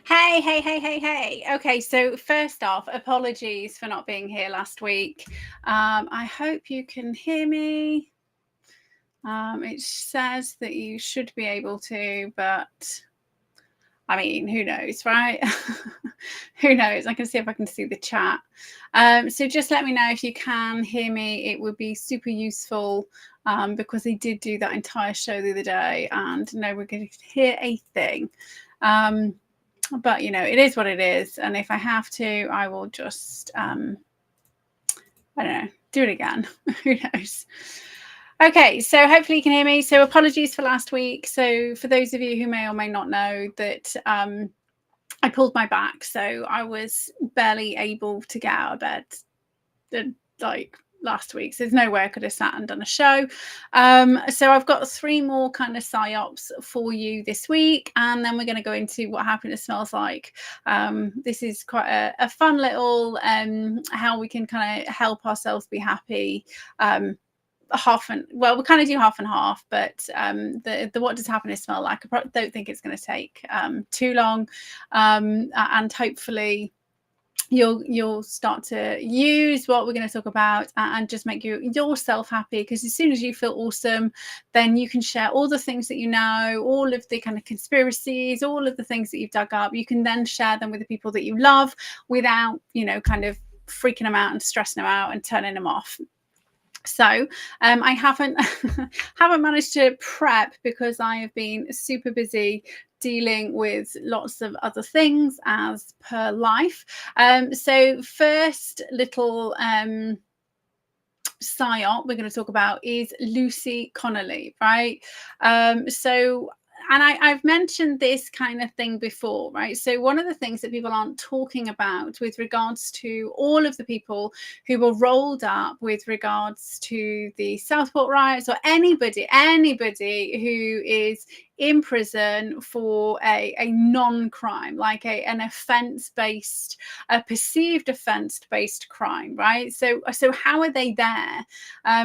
Hey. Okay, so first off, apologies for not being here last week. I hope you can hear me. It says that you should be able to, but I mean, who knows, right? Who knows? I can see if I can see the chat. So just let me know if you can hear me. It would be super useful because they did do that entire show the other day and no, we're going to hear a thing. But, you know, it is what it is. And if I have to, I will just, I don't know, do it again. Who knows? Okay, so hopefully you can hear me. So apologies for last week. So for those of you who may or may not know that I pulled my back. So I was barely able to get out of bed like last week. So there's no way I could have sat and done a show. So I've got 3 more kind of PsyOps for you this week. And then we're going to go into what happiness smells like. This is quite a fun little how we can kind of help ourselves be happy. We kind of do half and half, but the what does happiness smell like? I don't think it's going to take too long, and hopefully you'll start to use what we're going to talk about and just make yourself happy, because as soon as you feel awesome, then you can share all the things that you know, all of the kind of conspiracies, all of the things that you've dug up. You can then share them with the people that you love without, you know, kind of freaking them out and stressing them out and turning them off. So I haven't managed to prep because I have been super busy dealing with lots of other things as per life. So first little PsyOp we're going to talk about is Lucy Connelly, right? And I've mentioned this kind of thing before, right? So one of the things that people aren't talking about with regards to all of the people who were rolled up with regards to the Southport riots, or anybody who is in prison for a non-crime, like an offence-based, a perceived offence-based crime, right? So how are they there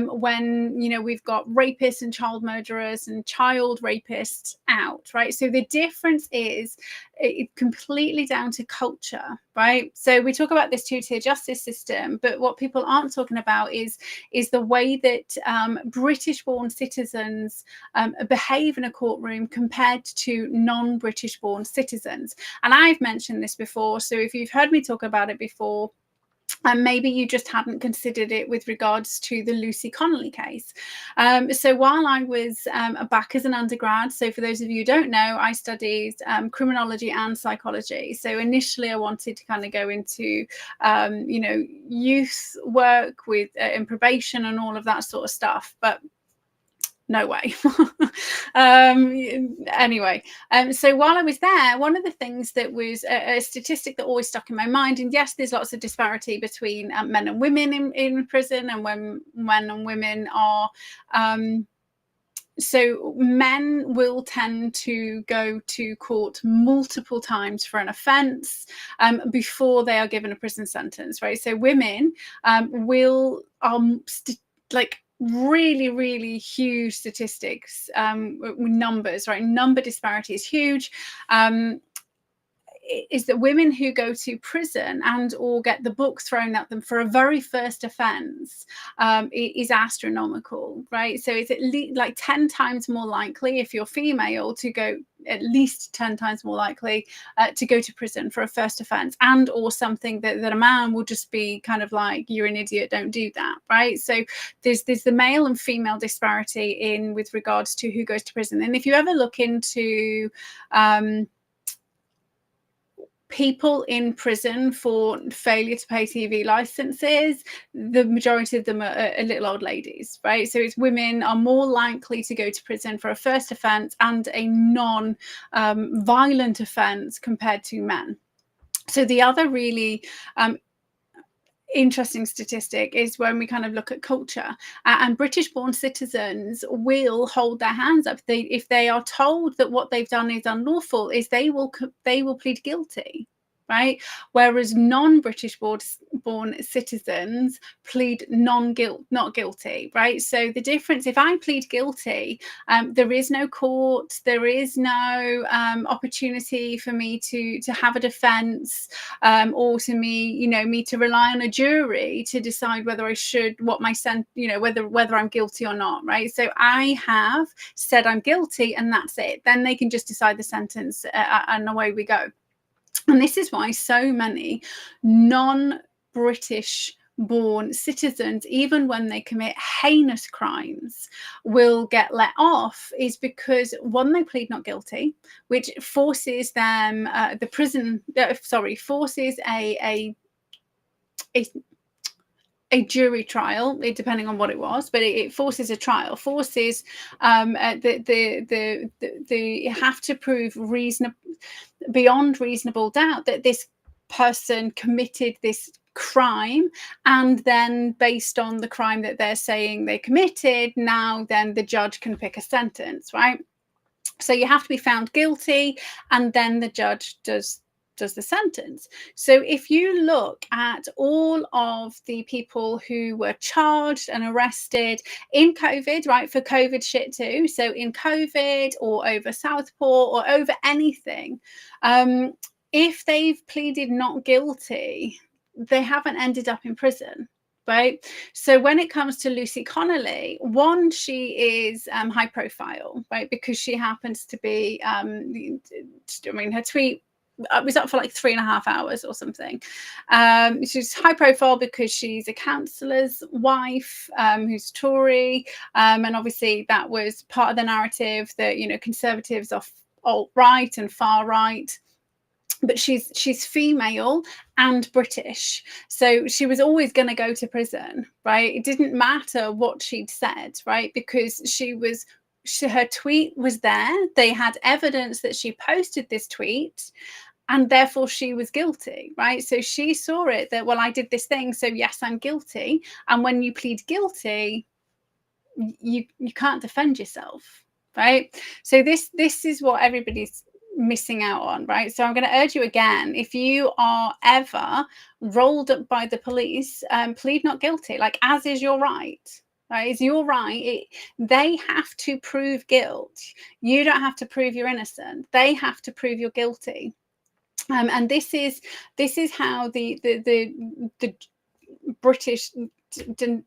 when, you know, we've got rapists and child murderers and child rapists out, right? So the difference is completely down to culture, right? So we talk about this two-tier justice system, but what people aren't talking about is the way that British-born citizens behave in a courtroom compared to non-British-born citizens. And I've mentioned this before, so if you've heard me talk about it before, and maybe you just hadn't considered it with regards to the Lucy Connelly case. So while I was back as an undergrad, so for those of you who don't know, I studied criminology and psychology. So initially I wanted to kind of go into, you know, youth work with in probation and all of that sort of stuff. But no way. Anyway, so while I was there, one of the things that was a statistic that always stuck in my mind, and yes, there's lots of disparity between men and women in prison, and when men and women are so men will tend to go to court multiple times for an offence before they are given a prison sentence, right? So women will like really huge statistics, numbers, right? Number disparity is huge. Is that women who go to prison and or get the book thrown at them for a very first offence is astronomical, right? So it's at least like 10 times more likely if you're female to go at least 10 times more likely to go to prison for a first offence, and or something that a man will just be kind of like, you're an idiot, don't do that, right? So there's the male and female disparity in with regards to who goes to prison. And if you ever look into people in prison for failure to pay TV licenses, the majority of them are little old ladies, right? So it's women are more likely to go to prison for a first offence and a non-violent offence compared to men. So the other really interesting statistic is when we kind of look at culture, and British-born citizens will hold their hands up. If they are told that what they've done is unlawful, is they will plead guilty, right? Whereas non-British born citizens plead not guilty, right? So the difference, if I plead guilty, there is no court, there is no opportunity for me to have a defence, or to me to rely on a jury to decide whether I should, whether I'm guilty or not, right? So I have said I'm guilty, and that's it. Then they can just decide the sentence, and away we go. And this is why so many non-British born citizens, even when they commit heinous crimes, will get let off, is because, one, they plead not guilty, which forces them forces a jury trial, depending on what it was, but it forces a trial, forces you have to prove beyond reasonable doubt that this person committed this crime, and then based on the crime that they're saying they committed, now then the judge can pick a sentence, right? So you have to be found guilty, and then the judge does the sentence. So if you look at all of the people who were charged and arrested in COVID, right, for COVID shit too, so in COVID or over Southport or over anything, if they've pleaded not guilty, they haven't ended up in prison. Right. So when it comes to Lucy Connelly, one, she is high profile, right, because she happens to be, her tweet was up for like 3.5 hours or something. She's high profile because she's a councillor's wife who's Tory, and obviously that was part of the narrative that conservatives are alt-right and far right. But she's female and British, so she was always going to go to prison, right? It didn't matter what she'd said, right? Because her tweet was there. They had evidence that she posted this tweet, and therefore she was guilty, right? So she saw it that, well, I did this thing, so yes, I'm guilty. And when you plead guilty, you can't defend yourself, right? So this is what everybody's missing out on, right? So I'm going to urge you again, if you are ever rolled up by the police, plead not guilty, like, as is your right. Right, it's your right. They have to prove guilt. You don't have to prove you're innocent. They have to prove you're guilty. And this is how the British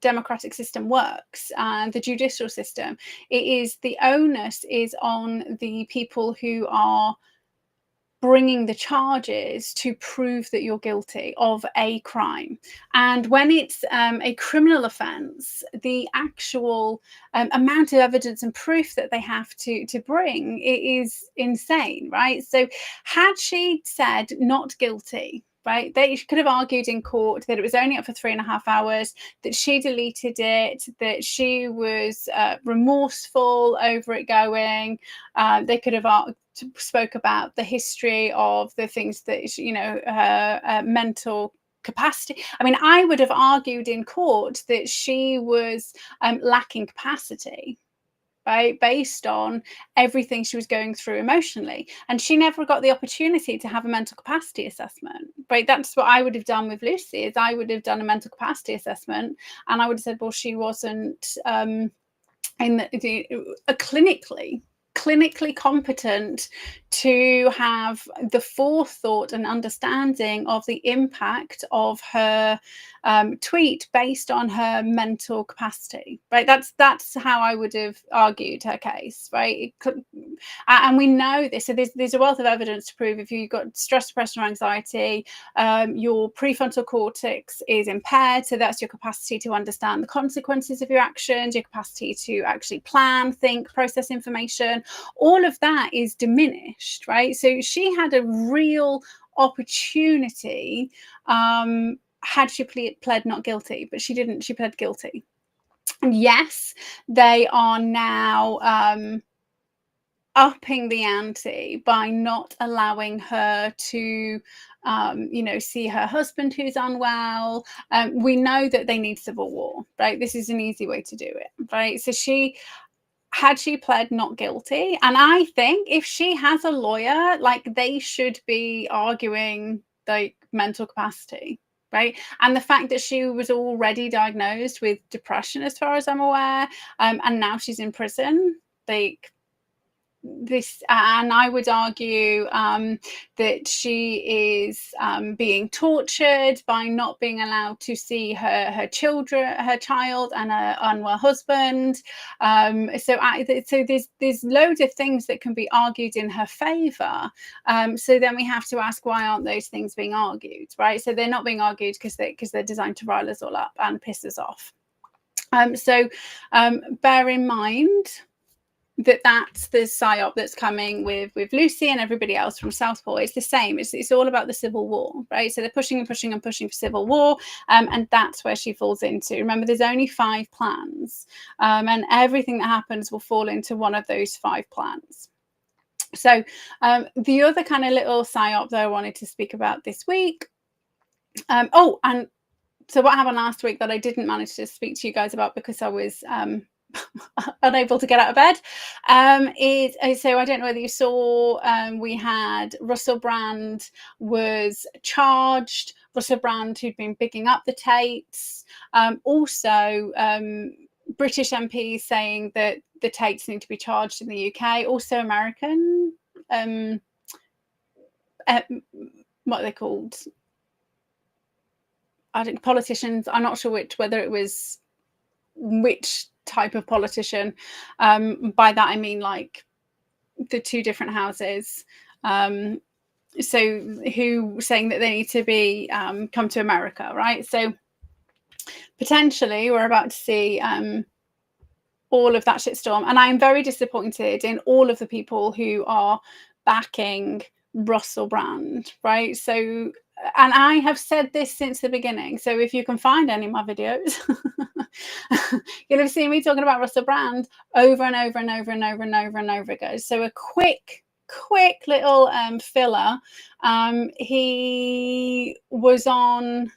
democratic system works, and the judicial system. It is, the onus is on the people who are bringing the charges to prove that you're guilty of a crime. And when it's a criminal offence, the actual amount of evidence and proof that they have to bring, it is insane, right? So had she said not guilty, right, they could have argued in court that it was only up for 3.5 hours, that she deleted it, that she was remorseful over it going. They could have spoke about the history of the things that, her mental capacity. I mean, I would have argued in court that she was lacking capacity, right, based on everything she was going through emotionally. And she never got the opportunity to have a mental capacity assessment, right? That's what I would have done with Lucy, is I would have done a mental capacity assessment, and I would have said, well, she wasn't clinically competent to have the forethought and understanding of the impact of her tweet based on her mental capacity, right? That's how I would have argued her case, right? And we know this. So there's a wealth of evidence to prove if you've got stress, depression, or anxiety, your prefrontal cortex is impaired. So that's your capacity to understand the consequences of your actions, your capacity to actually plan, think, process information. All of that is diminished, right? So she had a real opportunity had she pled not guilty, but she didn't. She pled guilty. And yes, they are now upping the ante by not allowing her to see her husband who's unwell. We know that they need civil war, right? This is an easy way to do it, right? So had she pled not guilty, and I think if she has a lawyer, like, they should be arguing like mental capacity, right? And the fact that she was already diagnosed with depression, as far as I'm aware, and now she's in prison, like, this, and I would argue that she is being tortured by not being allowed to see her child and her unwell husband. So there's loads of things that can be argued in her favor. So then we have to ask, why aren't those things being argued, right? So they're not being argued because they're designed to rile us all up and piss us off. So bear in mind that's the PsyOp that's coming with Lucy and everybody else from Southpaw. It's the same. It's all about the civil war, right? So they're pushing and pushing and pushing for civil war, and that's where she falls into. Remember, there's only 5 plans, and everything that happens will fall into one of those 5 plans. So the other kind of little PsyOp that I wanted to speak about this week, and so what happened last week that I didn't manage to speak to you guys about because I was unable to get out of bed, so I don't know whether you saw, we had Russell Brand was charged. Russell Brand, who'd been bigging up the Tates, also British MPs saying that the Tates need to be charged in the UK, also American, what are they called? I think politicians. I'm not sure whether it was which type of politician. By that I mean like the 2 different houses. So who saying that they need to be come to America, right? So potentially we're about to see all of that shitstorm, and I'm very disappointed in all of the people who are backing Russell Brand, right? So, and I have said this since the beginning, so if you can find any of my videos, you'll have seen me talking about Russell Brand over and over and over and over and over and over again. So a quick little filler. He was on.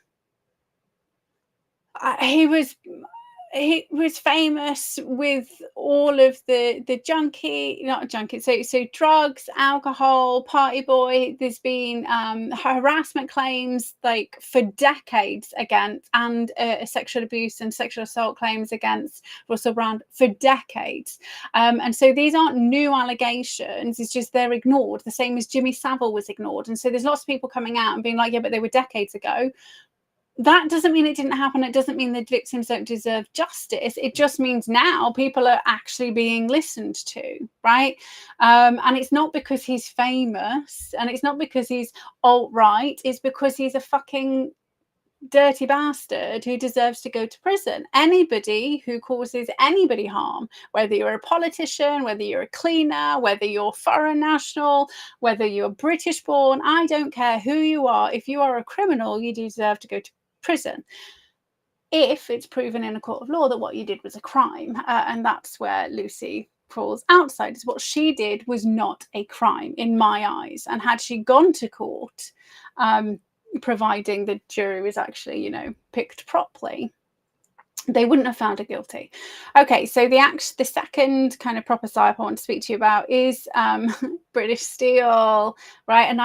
He was famous with all of the so drugs, alcohol, party boy. There's been harassment claims like for decades against, and sexual abuse and sexual assault claims against Russell Brand for decades. And so these aren't new allegations. It's just they're ignored, the same as Jimmy Savile was ignored. And so there's lots of people coming out and being like, yeah, but they were decades ago. That doesn't mean it didn't happen. It doesn't mean the victims don't deserve justice. It just means now people are actually being listened to, right? And it's not because he's famous, and it's not because he's alt-right. It's because he's a fucking dirty bastard who deserves to go to prison. Anybody who causes anybody harm, whether you're a politician, whether you're a cleaner, whether you're foreign national, whether you're British born, I don't care who you are. If you are a criminal, you deserve to go to prison if it's proven in a court of law that what you did was a crime. And that's where Lucy falls outside, is what she did was not a crime in my eyes. And had she gone to court, providing the jury was actually, picked properly, they wouldn't have found her guilty. Okay, so the second kind of proper PsyOp I want to speak to you about is British Steel, right? And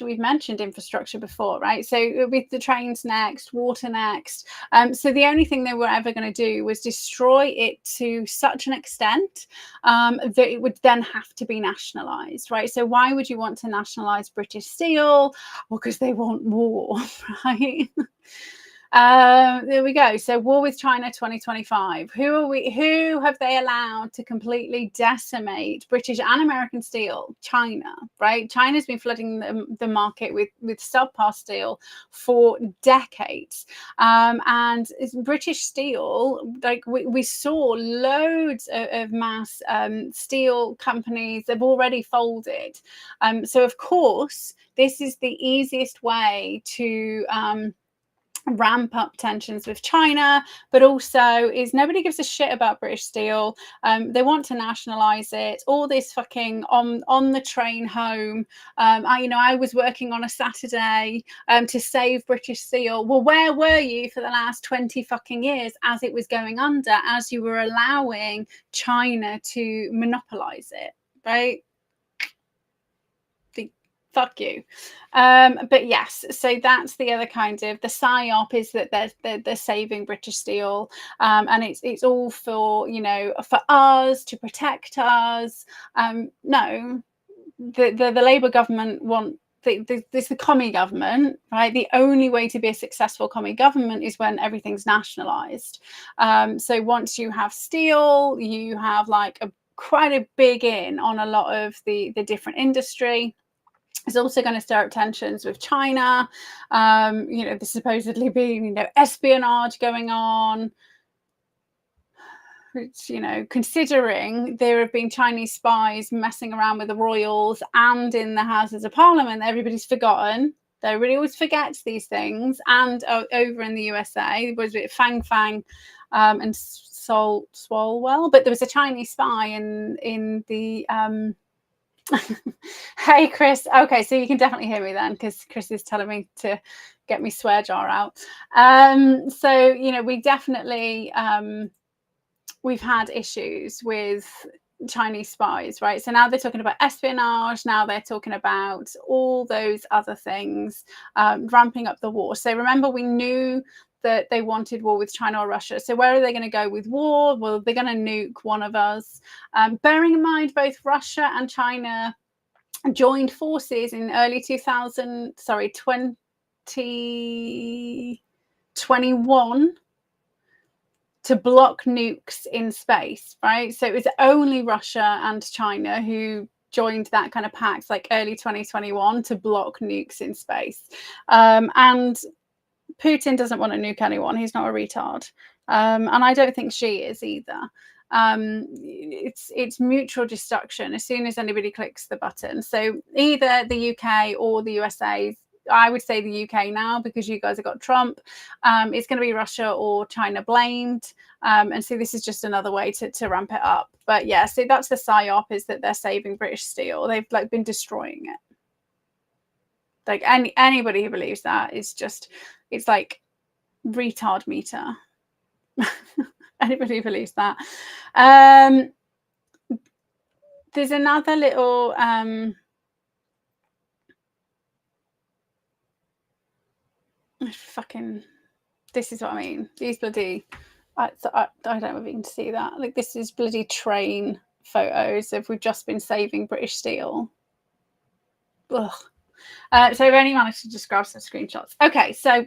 we've mentioned infrastructure before, right? So with the trains next, water next. So the only thing they were ever going to do was destroy it to such an extent that it would then have to be nationalised, right? So why would you want to nationalise British Steel? Well, because they want war, right? There we go. So war with China 2025. Who have they allowed to completely decimate British and American steel? China, right? China's been flooding the market with subpar steel for decades. And it's British steel, like we saw loads of mass steel companies have already folded. So of course, this is the easiest way to ramp up tensions with China, but also is nobody gives a shit about British Steel. They want to nationalize it. All this fucking on the train home. I was working on a Saturday to save British Steel. Well, where were you for the last 20 fucking years as it was going under, as you were allowing China to monopolize it, right? Fuck you. But yes, so that's the other kind of the PsyOp is that they're saving British Steel, and it's all for for us to protect us. No, the Labour government want. This the commie government, right? The only way to be a successful commie government is when everything's nationalised. So once you have steel, you have like quite a big in on a lot of the different industry. It's also going to stir up tensions with China. There's supposedly been, espionage going on. Which, considering there have been Chinese spies messing around with the royals and in the Houses of Parliament, everybody's forgotten. Everybody always forgets these things. And over in the USA, was it Fang Fang and Swalwell? But there was a Chinese spy in the Hey Chris. Okay, so you can definitely hear me then, because Chris is telling me to get me swear jar out. So we definitely we've had issues with Chinese spies, right? So now they're talking about espionage. Now they're talking about all those other things, ramping up the war. So remember, we knew that they wanted war with China or Russia. So where are they going to go with war? Well, they're going to nuke one of us. Bearing in mind, both Russia and China joined forces in early 2021 to block nukes in space, right? So it was only Russia and China who joined that kind of pact, like early 2021, to block nukes in space. And Putin doesn't want to nuke anyone. He's not a retard. And I don't think she is either. It's mutual destruction as soon as anybody clicks the button. So either the UK or the USA, I would say the UK now, because you guys have got Trump. It's going to be Russia or China blamed. And so this is just another way to ramp it up. But yeah, so that's the PsyOp, is that they're saving British Steel. They've been destroying it. Like anybody who believes that is just, it's like retard meter. Anybody who believes that. There's another little fucking, this is what I mean. These bloody, I don't know if you can see that. Like, this is bloody train photos of we've just been saving British Steel. Ugh. So if anyone managed to just grab some screenshots. Okay, so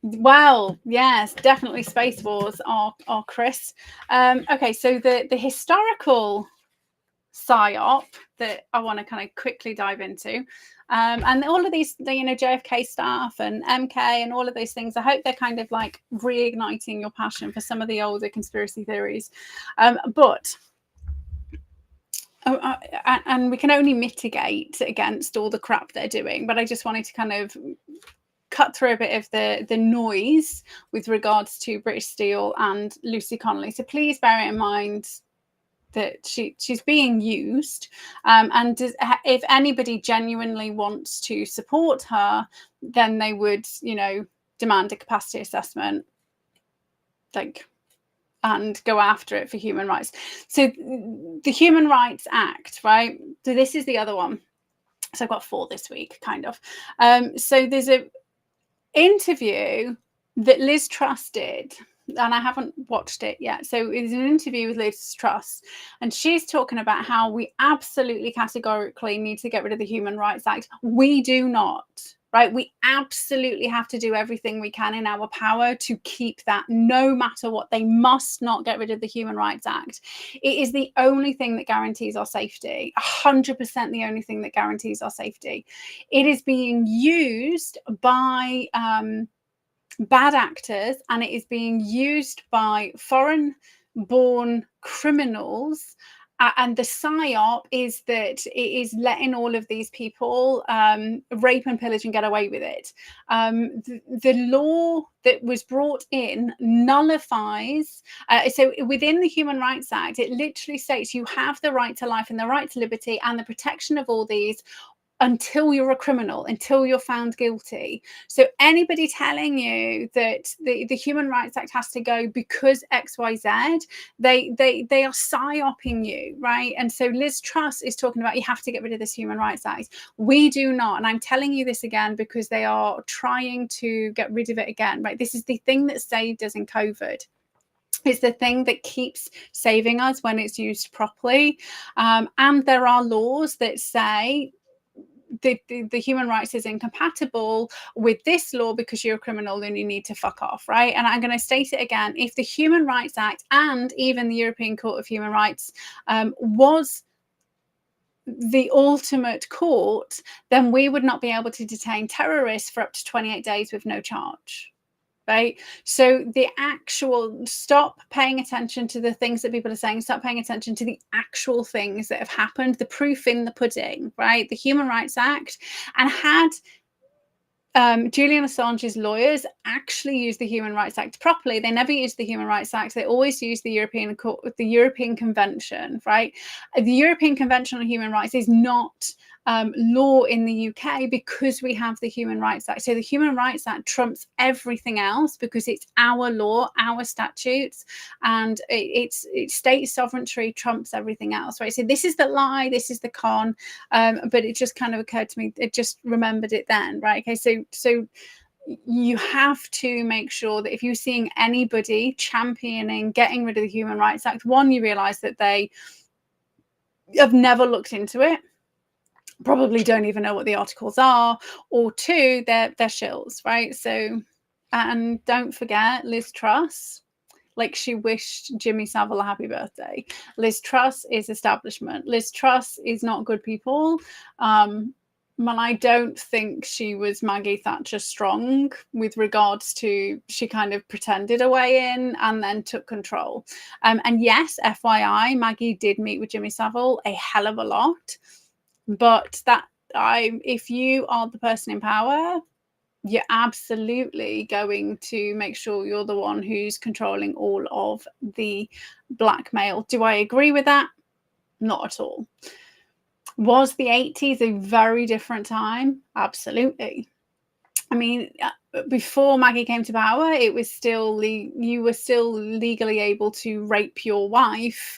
well, yes, definitely Space Wars are Chris. Okay, so the historical PsyOp that I want to kind of quickly dive into, and all of these, JFK stuff and MK and all of those things, I hope they're kind of like reigniting your passion for some of the older conspiracy theories. And we can only mitigate against all the crap they're doing, but I just wanted to kind of cut through a bit of the noise with regards to British Steel and Lucy Connelly. So please bear in mind that she's being used, and if anybody genuinely wants to support her, then they would, demand a capacity assessment like, and go after it for human rights. So the Human Rights Act, right? So this is the other one. So I've got 4 this week, kind of. So there's a interview that Liz Truss did, and I haven't watched it yet. So it's an interview with Liz Truss, and she's talking about how we absolutely categorically need to get rid of the Human Rights Act. We do not. Right? We absolutely have to do everything we can in our power to keep that, no matter what. They must not get rid of the Human Rights Act. It is the only thing that guarantees our safety, 100% the only thing that guarantees our safety. It is being used by bad actors, and it is being used by foreign-born criminals. And the PsyOp is that it is letting all of these people rape and pillage and get away with it. The law that was brought in nullifies. So within the Human Rights Act, it literally states you have the right to life and the right to liberty and the protection of all these until you're a criminal, until you're found guilty. So anybody telling you that the Human Rights Act has to go because XYZ, they are psyoping you, right? And so Liz Truss is talking about you have to get rid of this Human Rights Act. We do not. And I'm telling you this again because they are trying to get rid of it again, right? This is the thing that saved us in COVID. It's the thing that keeps saving us when it's used properly. And there are laws that say the human rights is incompatible with this law because you're a criminal and you need to fuck off, right? And I'm going to state it again. If the Human Rights Act and even the European Court of Human Rights was the ultimate court, then we would not be able to detain terrorists for up to 28 days with no charge. Right. So the actual, stop paying attention to the things that people are saying, stop paying attention to the actual things that have happened, the proof in the pudding, right? The Human Rights Act. And had Julian Assange's lawyers actually used the Human Rights Act properly, they never used the Human Rights Act. They always used the European Convention, right? The European Convention on Human Rights is not law in the UK because we have the Human Rights Act. So the Human Rights Act trumps everything else because it's our law, our statutes, and it's state sovereignty trumps everything else, right? So this is the lie, this is the con, but it just kind of occurred to me, it just remembered it then, right? Okay, so you have to make sure that if you're seeing anybody championing getting rid of the Human Rights Act, one, you realise that they have never looked into it, probably don't even know what the articles are, or 2, they're shills, right? So, and don't forget Liz Truss, like she wished Jimmy Savile a happy birthday. Liz Truss is establishment. Liz Truss is not good people. And I don't think she was Maggie Thatcher strong with regards to, she kind of pretended a way in and then took control. And yes, FYI, Maggie did meet with Jimmy Savile a hell of a lot. But if you are the person in power, you're absolutely going to make sure you're the one who's controlling all of the blackmail. Do I agree with that? Not at all. Was the 80s a very different time? Absolutely. I mean, before Maggie came to power, it was still you were still legally able to rape your wife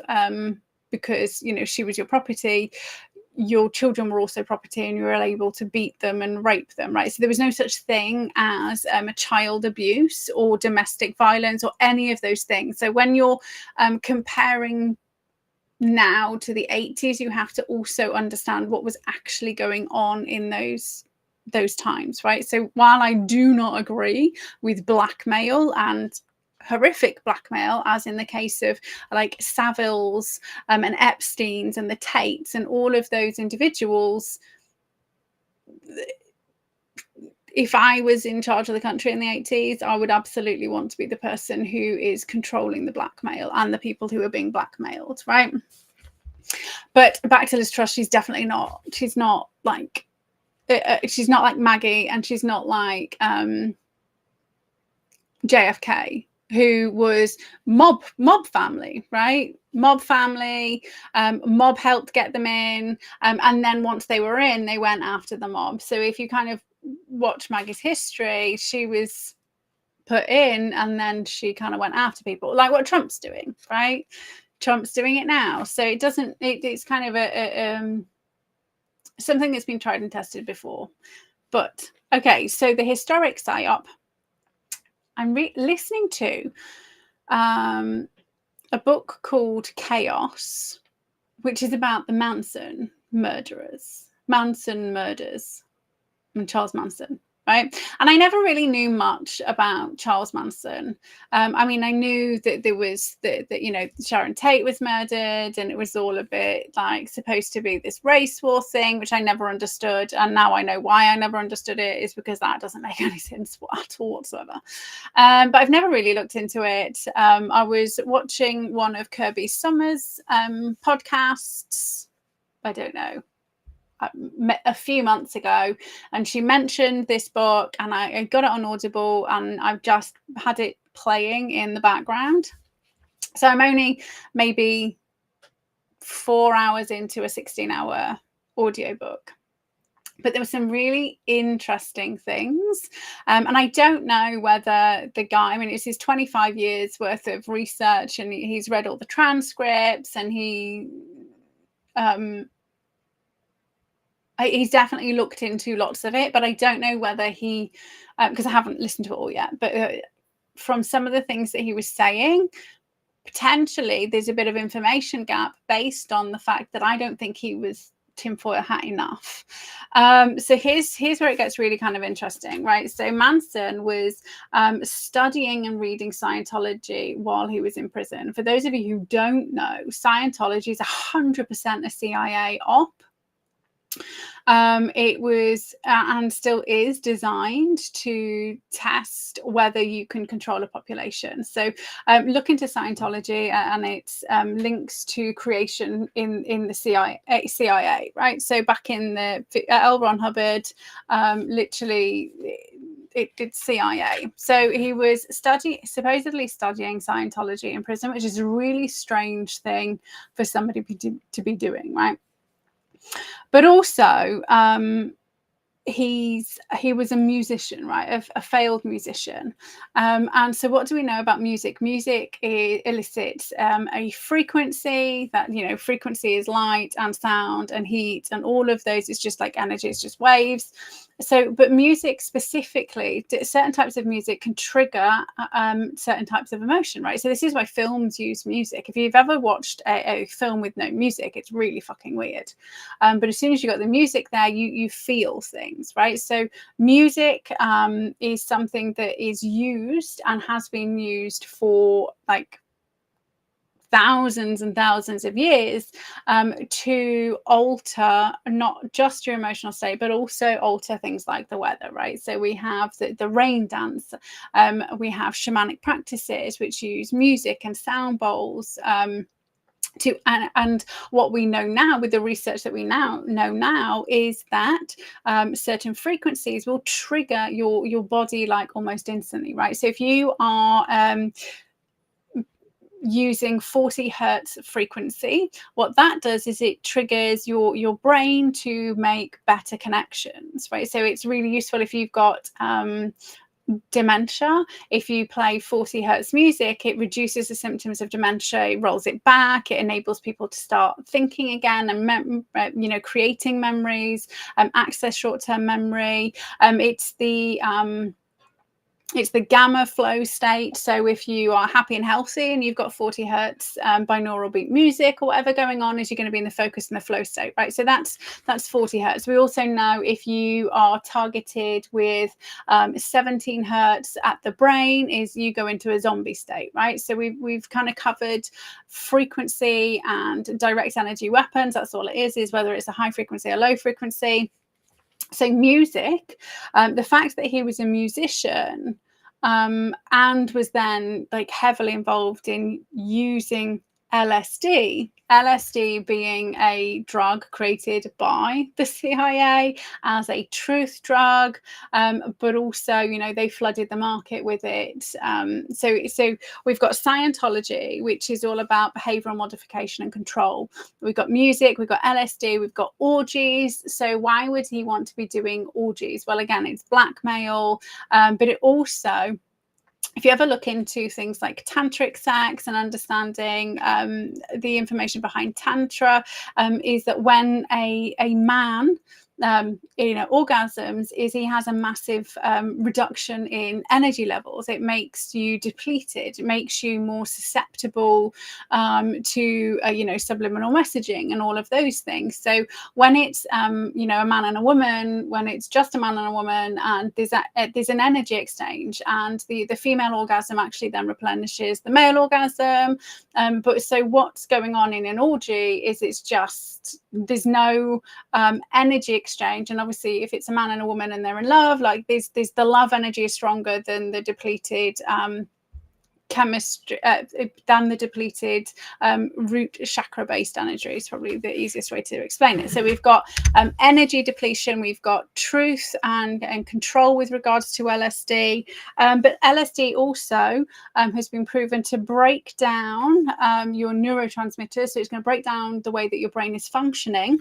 because, you know, she was your property. Your children were also property and you were able to beat them and rape them, right? So there was no such thing as a child abuse or domestic violence or any of those things. So when you're comparing now to the 80s, you have to also understand what was actually going on in those times, right? So while I do not agree with blackmail and horrific blackmail, as in the case of like Savile's and Epstein's and the Tates and all of those individuals, if I was in charge of the country in the 80s, I would absolutely want to be the person who is controlling the blackmail and the people who are being blackmailed, right? But back to Liz Truss, she's definitely not, she's not like Maggie, and she's not like JFK, who was mob family, right? Mob family, mob helped get them in, and then once they were in, they went after the mob. So if you kind of watch Maggie's history, she was put in, and then she kind of went after people, like what Trump's doing, right? Trump's doing it now. So it doesn't, it's kind of something that's been tried and tested before. But okay, so the historic PsyOp, I'm listening to a book called Chaos, which is about the Manson murders and Charles Manson, right? And I never really knew much about Charles Manson. I mean, I knew that there was that you know, Sharon Tate was murdered, and it was all a bit like supposed to be this race war thing, which I never understood. And now I know why I never understood it, is because that doesn't make any sense at all whatsoever. But I've never really looked into it. I was watching one of Kirby Summers' podcasts. I don't know, a few months ago, and she mentioned this book, and I got it on Audible, and I've just had it playing in the background. So I'm only maybe 4 hours into a 16-hour audiobook. But there were some really interesting things. And I don't know whether the guy, I mean, it's his 25 years worth of research, and he's read all the transcripts, and he's definitely looked into lots of it, but I don't know whether he, because I haven't listened to it all yet, but from some of the things that he was saying, potentially there's a bit of information gap based on the fact that I don't think he was tinfoil hat enough. So here's where it gets really kind of interesting, right? So Manson was studying and reading Scientology while he was in prison. For those of you who don't know, Scientology is 100% a CIA op. It was and still is designed to test whether you can control a population. So look into Scientology and its links to creation in the CIA, right? So back in the L. Ron Hubbard, literally it did CIA. So he was supposedly studying Scientology in prison, which is a really strange thing for somebody to be doing, right? But also, he was a musician, right? A failed musician. And so what do we know about music? Music elicits a frequency that, you know, frequency is light and sound and heat, and all of those is just like energy, it's just waves. So, but music specifically, certain types of music can trigger certain types of emotion, right? So this is why films use music. If you've ever watched a film with no music, it's really fucking weird. But as soon as you got the music there, you feel things, right? So music is something that is used and has been used for like thousands and thousands of years to alter not just your emotional state, but also alter things like the weather, right? So we have the rain dance, we have shamanic practices which use music and sound bowls and what we know now with the research that we now know is that certain frequencies will trigger your body like almost instantly, right? So if you are using 40 hertz frequency, what that does is it triggers your brain to make better connections, right? So it's really useful if you've got dementia. If you play 40 hertz music, it reduces the symptoms of dementia, it rolls it back, it enables people to start thinking again and creating memories, access short-term memory. It's the gamma flow state. So if you are happy and healthy and you've got 40 hertz binaural beat music or whatever going on, is you're going to be in the focus and the flow state, right? So that's 40 hertz. We also know if you are targeted with 17 hertz at the brain, is you go into a zombie state, right? So we've kind of covered frequency and direct energy weapons. That's all it is whether it's a high frequency or low frequency. So music, the fact that he was a musician and was then like heavily involved in using LSD being a drug created by the CIA as a truth drug, but also, you know, they flooded the market with it. So we've got Scientology, which is all about behavioral modification and control. We've got music, we've got LSD, we've got orgies. So why would he want to be doing orgies? Well, again, it's blackmail, but it also if you ever look into things like tantric sex and understanding the information behind tantra, is that when a man orgasms, is he has a massive reduction in energy levels. It makes you depleted. It makes you more susceptible to subliminal messaging and all of those things. So when it's a man and a woman, when it's just a man and a woman, and there's an energy exchange, and the female orgasm actually then replenishes the male orgasm. But so what's going on in an orgy is there's no energy exchange. And obviously if it's a man and a woman and they're in love, like there's the love energy is stronger than the depleted chemistry, than the depleted root chakra based energy is probably the easiest way to explain it. So we've got energy depletion, we've got truth and control with regards to LSD, but LSD also has been proven to break down your neurotransmitters. So it's going to break down the way that your brain is functioning,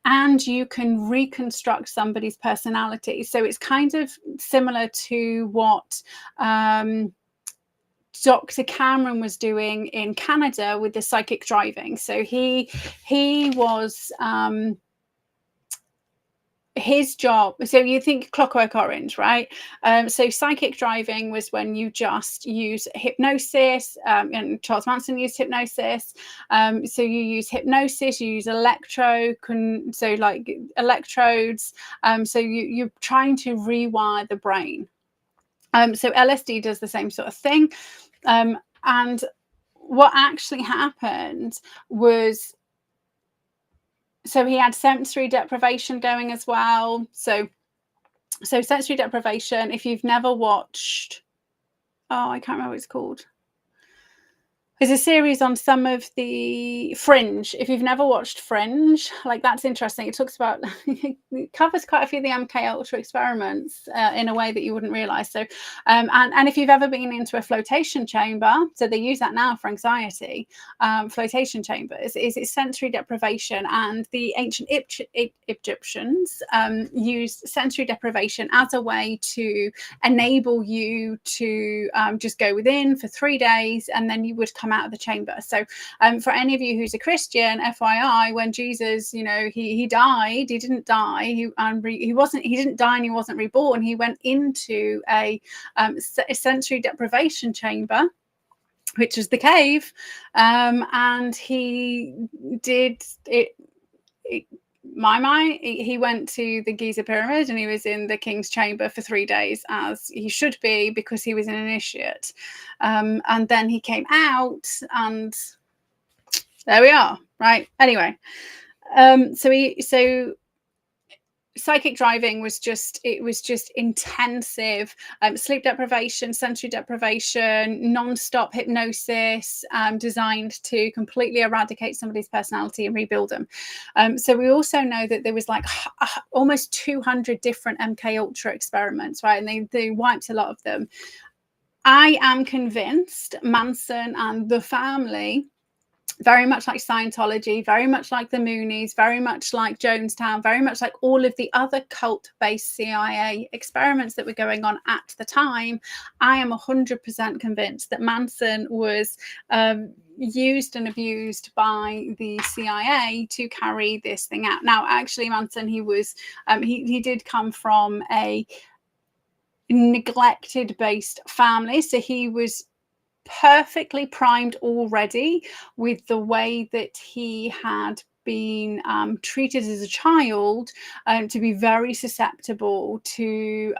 and you can reconstruct somebody's personality. So it's kind of similar to what Dr. Cameron was doing in Canada with the psychic driving. So he was his job. So you think Clockwork Orange, right? So psychic driving was when you just use hypnosis, and Charles Manson used hypnosis. So you use hypnosis, you use electrodes. So you're trying to rewire the brain. So LSD does the same sort of thing. And what actually happened was, so he had sensory deprivation going as well. So sensory deprivation, if you've never watched, I can't remember what it's called. There's a series on some of the Fringe. If you've never watched Fringe, like that's interesting. It talks about, it covers quite a few of the MK Ultra experiments in a way that you wouldn't realize. So, and if you've ever been into a flotation chamber, so they use that now for anxiety, flotation chambers, it's sensory deprivation. And the ancient Egyptians used sensory deprivation as a way to enable you to just go within for 3 days, and then you would come out of the chamber. So for any of you who's a Christian, FYI, when Jesus, he died, he didn't die, he didn't die and he wasn't reborn. He went into a sensory deprivation chamber, which was the cave, and he did it. He went to the Giza pyramid and he was in the king's chamber for 3 days, as he should be, because he was an initiate. And then he came out, and there we are, right? Anyway, so psychic driving was just intensive sleep deprivation, sensory deprivation, non-stop hypnosis, designed to completely eradicate somebody's personality and rebuild them. So we also know that there was like almost 200 different MK Ultra experiments, right? And they wiped a lot of them. I am convinced Manson and the family, very much like Scientology, very much like the Moonies, very much like Jonestown, very much like all of the other cult-based CIA experiments that were going on at the time, I am 100% convinced that Manson was used and abused by the CIA to carry this thing out. Now, actually, Manson, he did come from a neglected-based family, so he was perfectly primed already with the way that he had been treated as a child, to be very susceptible to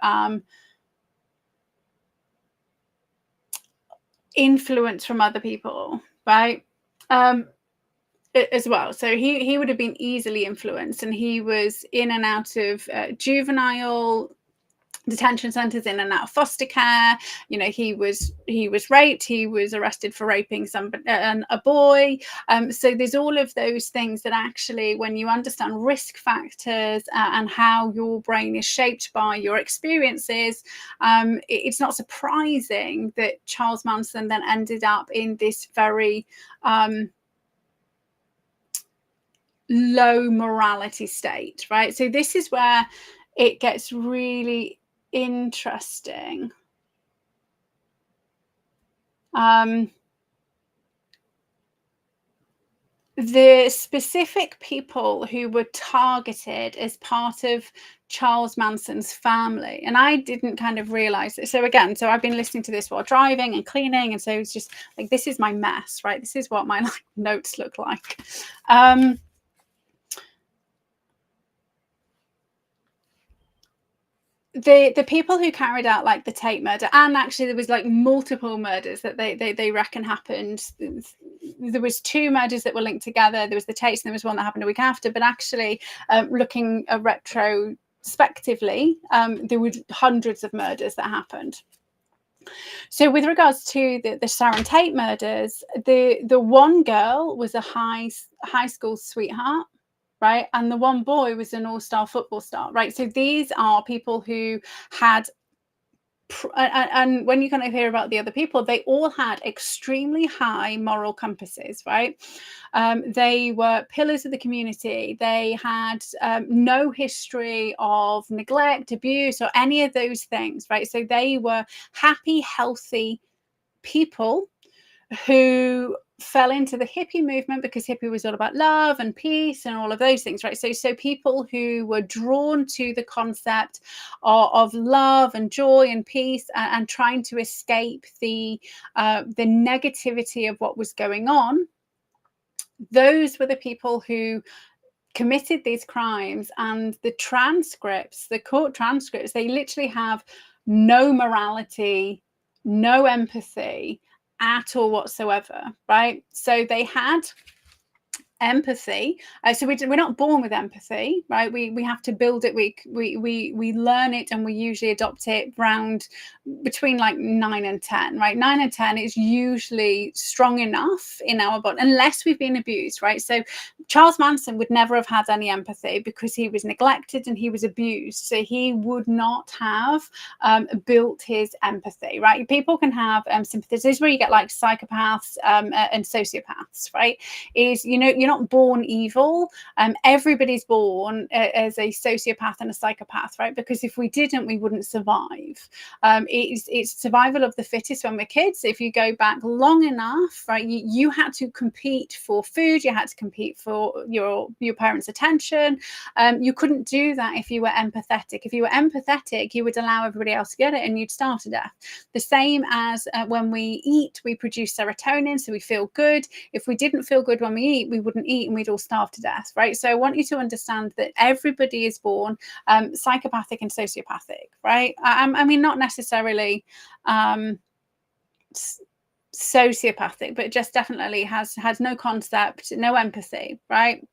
influence from other people, right? As well. So he would have been easily influenced, and he was in and out of juvenile detention centers, in and out of foster care. He was raped, he was arrested for raping a boy. So there's all of those things that actually, when you understand risk factors and how your brain is shaped by your experiences, it's not surprising that Charles Manson then ended up in this very low morality state, right? So this is where it gets really interesting. The specific people who were targeted as part of Charles Manson's family, and I didn't kind of realize it. So again, so I've been listening to this while driving and cleaning, and so it's just like, this is my mess, right? This is what my like notes look like. The people who carried out like the Tate murder, and actually there was like multiple murders that they reckon happened. There was 2 murders that were linked together. There was the Tates, and there was one that happened a week after. But actually, looking retrospectively, there were hundreds of murders that happened. So with regards to the Sharon Tate murders, the one girl was a high school sweetheart, right? And the one boy was an all-star football star, right? So these are people who had, and when you kind of hear about the other people, they all had extremely high moral compasses, right? They were pillars of the community. They had no history of neglect, abuse, or any of those things, right? So they were happy, healthy people who fell into the hippie movement, because hippie was all about love and peace and all of those things, right? So people who were drawn to the concept of love and joy and peace, and trying to escape the negativity of what was going on. Those were the people who committed these crimes. And the transcripts, the court transcripts, they literally have no morality, no empathy at all whatsoever, right? So they had empathy. So we're not born with empathy, right? We have to build it. We learn it, and we usually adopt it around between like 9 and 10, right? 9 and 10 is usually strong enough in our body, unless we've been abused, right? So Charles Manson would never have had any empathy because he was neglected and he was abused. So he would not have built his empathy, right? People can have sympathy. This is where you get like psychopaths and sociopaths, right? Is, you're not born evil. Everybody's born as a sociopath and a psychopath, right? Because if we didn't, we wouldn't survive. It's survival of the fittest when we're kids. If you go back long enough, right, you had to compete for food. You had to compete for your parents' attention. You couldn't do that if you were empathetic. If you were empathetic, you would allow everybody else to get it, and you'd starve to death. The same as when we eat, we produce serotonin, so we feel good. If we didn't feel good when we eat, we wouldn't eat, and we'd all starve to death, right? So I want you to understand that everybody is born psychopathic and sociopathic, right? I mean, not necessarily sociopathic, but just definitely has no concept, no empathy, right?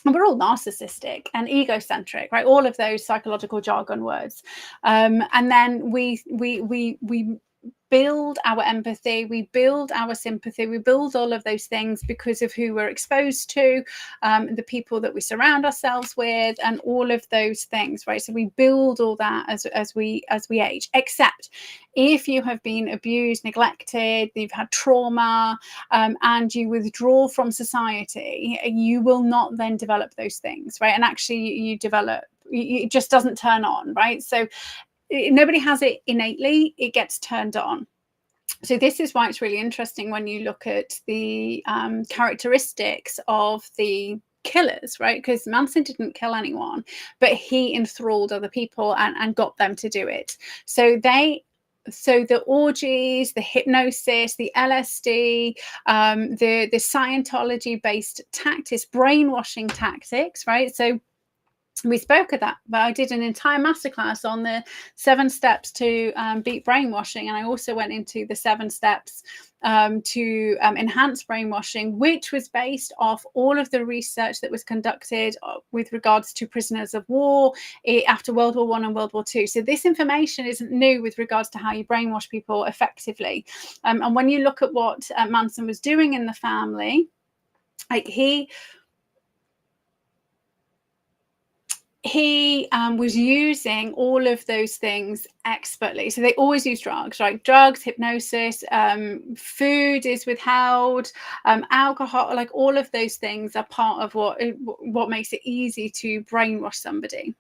And we're all narcissistic and egocentric, right? All of those psychological jargon words. And then we build our empathy, we build our sympathy, we build all of those things because of who we're exposed to, the people that we surround ourselves with, and all of those things, right? So we build all that as we age. Except if you have been abused, neglected, you've had trauma, and you withdraw from society, you will not then develop those things, right? And actually you develop, it just doesn't turn on, right? So nobody has it innately, it gets turned on. So this is why it's really interesting when you look at the characteristics of the killers, right? Because Manson didn't kill anyone, but he enthralled other people and got them to do it. So the orgies, the hypnosis, the LSD, the Scientology-based tactics, brainwashing tactics, right? So we spoke of that, but I did an entire masterclass on the 7 steps to beat brainwashing, and I also went into the 7 steps to enhance brainwashing, which was based off all of the research that was conducted with regards to prisoners of war after World War I and World War II. So this information isn't new with regards to how you brainwash people effectively. And when you look at what Manson was doing in the family, like he was using all of those things expertly. So they always use drugs, right? Drugs, hypnosis, food is withheld, alcohol, like all of those things are part of what makes it easy to brainwash somebody.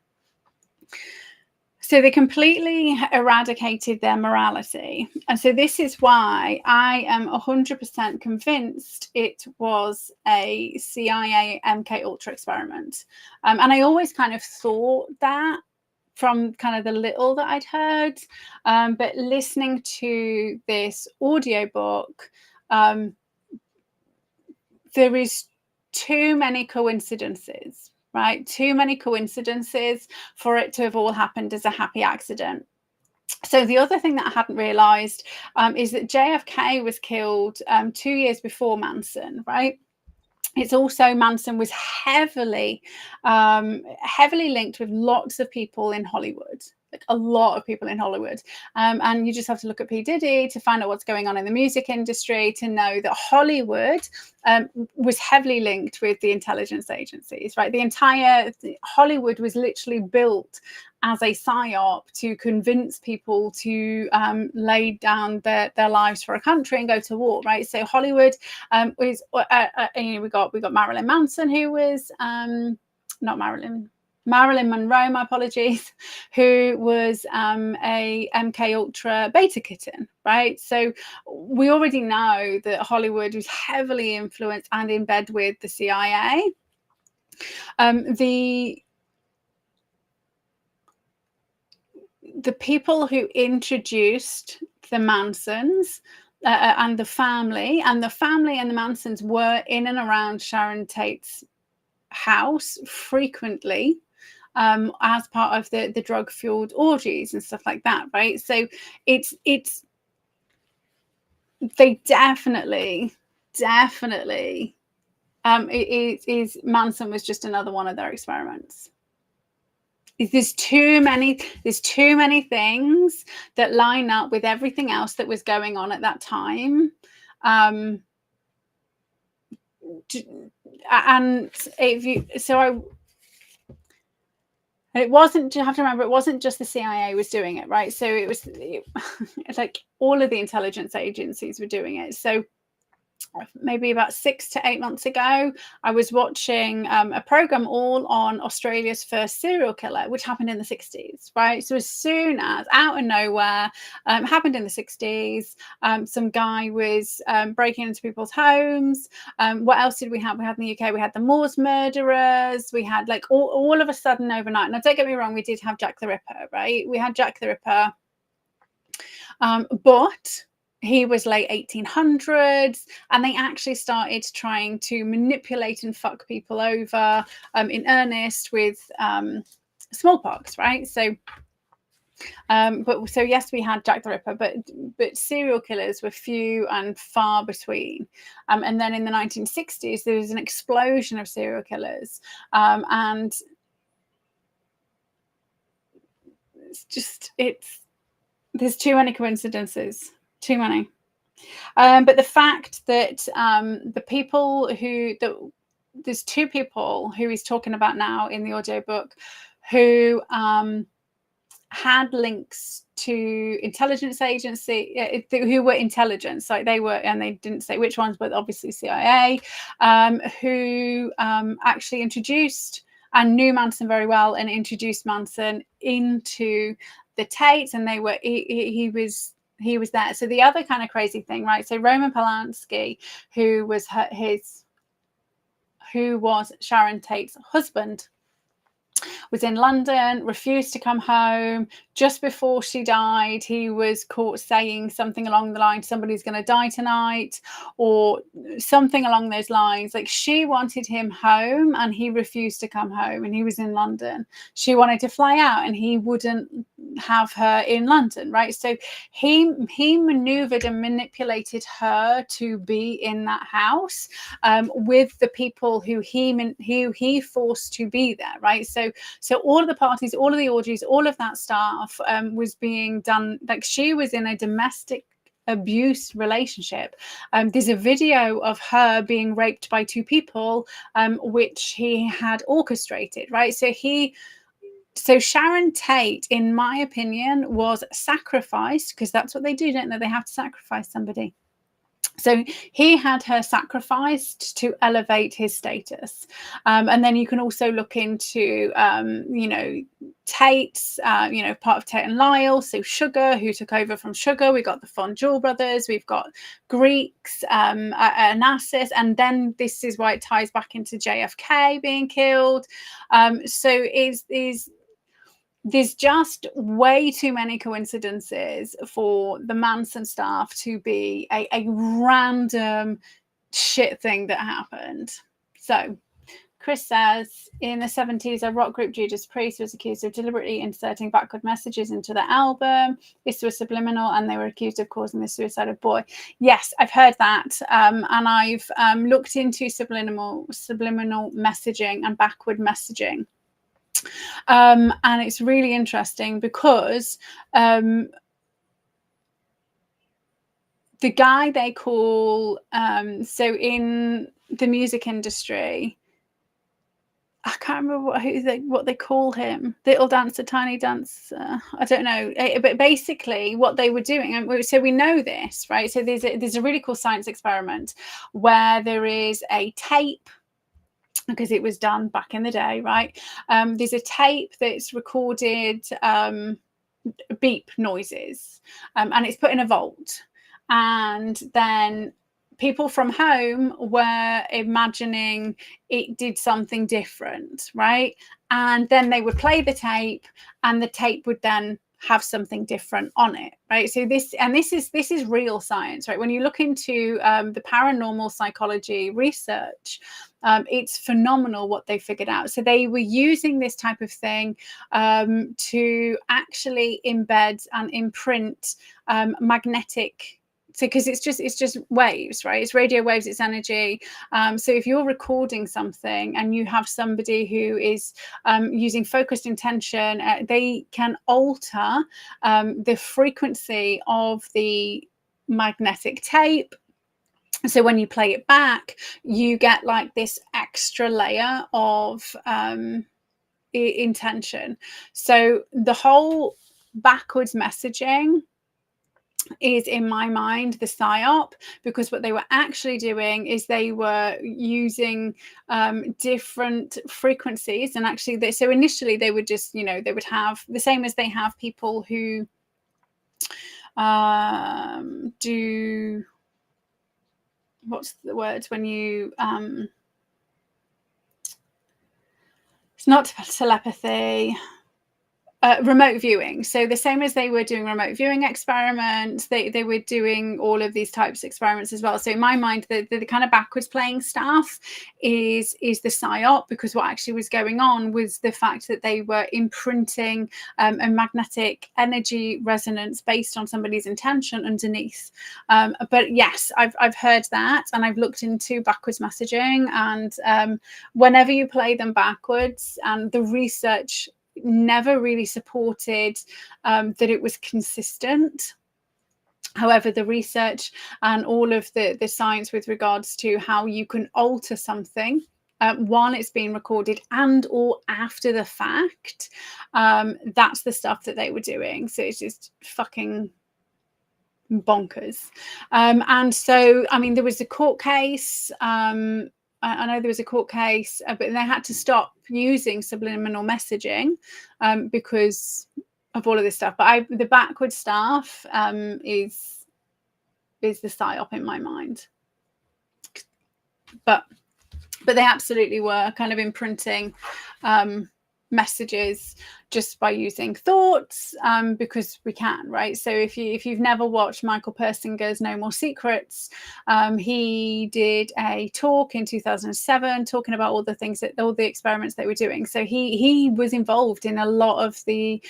So they completely eradicated their morality. And so this is why I am 100% convinced it was a CIA MK Ultra experiment. And I always kind of thought that from kind of the little that I'd heard. But listening to this audiobook, there is too many coincidences, right? Too many coincidences for it to have all happened as a happy accident. So the other thing that I hadn't realised is that JFK was killed 2 years before Manson, right? It's also Manson was heavily linked with lots of people in Hollywood, like a lot of people in Hollywood. And you just have to look at P. Diddy to find out what's going on in the music industry to know that Hollywood was heavily linked with the intelligence agencies, right? The entire Hollywood was literally built as a PsyOp to convince people to lay down their lives for a country and go to war, right? So Hollywood was, we got Marilyn Manson, who was not Marilyn Monroe, my apologies, who was a MK Ultra beta kitten, right? So we already know that Hollywood was heavily influenced and in bed with the CIA. The people who introduced the Mansons and the family and the Mansons were in and around Sharon Tate's house frequently as part of the drug-fueled orgies and stuff like that, right? So they definitely Manson was just another one of their experiments. There's too many things that line up with everything else that was going on at that time. And it wasn't, you have to remember, it wasn't just the CIA was doing it, right? So it's like all of the intelligence agencies were doing it. So maybe about 6 to 8 months ago, I was watching a program all on Australia's first serial killer, which happened in the 60s, right? So as soon as, out of nowhere, happened in the 60s, some guy was breaking into people's homes. What else did we have? We had in the UK, we had the Moors murderers. We had like all of a sudden overnight. Now, don't get me wrong, we did have Jack the Ripper, right? We had Jack the Ripper. But he was late 1800s, and they actually started trying to manipulate and fuck people over in earnest with smallpox, right? So, so yes, we had Jack the Ripper, but serial killers were few and far between. And then in the 1960s, there was an explosion of serial killers, and there's too many coincidences. Too many. But the fact that there's two people who he's talking about now in the audiobook who had links to intelligence agency, who were intelligence, like they were, and they didn't say which ones, but obviously CIA, who actually introduced and knew Manson very well and introduced Manson into the Tates, and he was there. So the other kind of crazy thing, right? So Roman Polanski, who was Sharon Tate's husband, was in London, refused to come home. Just before she died, he was caught saying something along the line, somebody's going to die tonight, or something along those lines. Like, she wanted him home and he refused to come home, and he was in London. She wanted to fly out and he wouldn't have her in London, right? So he maneuvered and manipulated her to be in that house with the people who he forced to be there, right? So all of the parties, all of the orgies, all of that stuff was being done. Like, she was in a domestic abuse relationship. There's a video of her being raped by two people, which he had orchestrated, right? So Sharon Tate, in my opinion, was sacrificed, because that's what they do, don't they? They have to sacrifice somebody. So he had her sacrificed to elevate his status. And then you can also look into, Tate's, part of Tate and Lyle. So Sugar, who took over from Sugar. We got the Fonjul brothers. We've got Greeks, Onassis. And then this is why it ties back into JFK being killed. So there's just way too many coincidences for the Manson stuff to be a random shit thing that happened. So Chris says, in the 70s, a rock group, Judas Priest, was accused of deliberately inserting backward messages into the album. This was subliminal, and they were accused of causing the suicide of Boy. Yes, I've heard that, and I've looked into subliminal messaging and backward messaging. And it's really interesting because the guy they call, so in the music industry, I can't remember what they call him, little dancer, tiny dancer, I don't know, but basically what they were doing, and so we know this, right? So there's a really cool science experiment where there is a tape, because it was done back in the day, right? There's a tape that's recorded beep noises, and it's put in a vault. And then people from home were imagining it did something different, right? And then they would play the tape, and the tape would then have something different on it, right? So this is real science, right? When you look into the paranormal psychology research, it's phenomenal what they figured out. So they were using this type of thing to actually embed and imprint magnetic. So because it's just waves, right? It's radio waves, it's energy. So if you're recording something and you have somebody who is using focused intention, they can alter the frequency of the magnetic tape. So when you play it back, you get like this extra layer of intention. So the whole backwards messaging is, in my mind, the PsyOp, because what they were actually doing is they were using different frequencies. And actually, so initially they would just, they would have the same as they have people who do, what's the word when you it's not telepathy, remote viewing. So the same as they were doing remote viewing experiments, they were doing all of these types of experiments as well. So in my mind, the kind of backwards playing stuff is the PsyOp, because what actually was going on was the fact that they were imprinting a magnetic energy resonance based on somebody's intention underneath. But yes, I've heard that, and I've looked into backwards messaging, and whenever you play them backwards, and the research never really supported that it was consistent. However, the research and all of the science with regards to how you can alter something while it's being recorded and or after the fact, that's the stuff that they were doing. So it's just fucking bonkers. And so, I mean, there was a court case. I know there was a court case, but they had to stop using subliminal messaging because of all of this stuff. But the backward stuff is the PsyOp in my mind. But they absolutely were kind of imprinting messages just by using thoughts, because we can, right? So if you've never watched Michael Persinger's No More Secrets, he did a talk in 2007 talking about all the experiments they were doing. So he was involved in a lot of the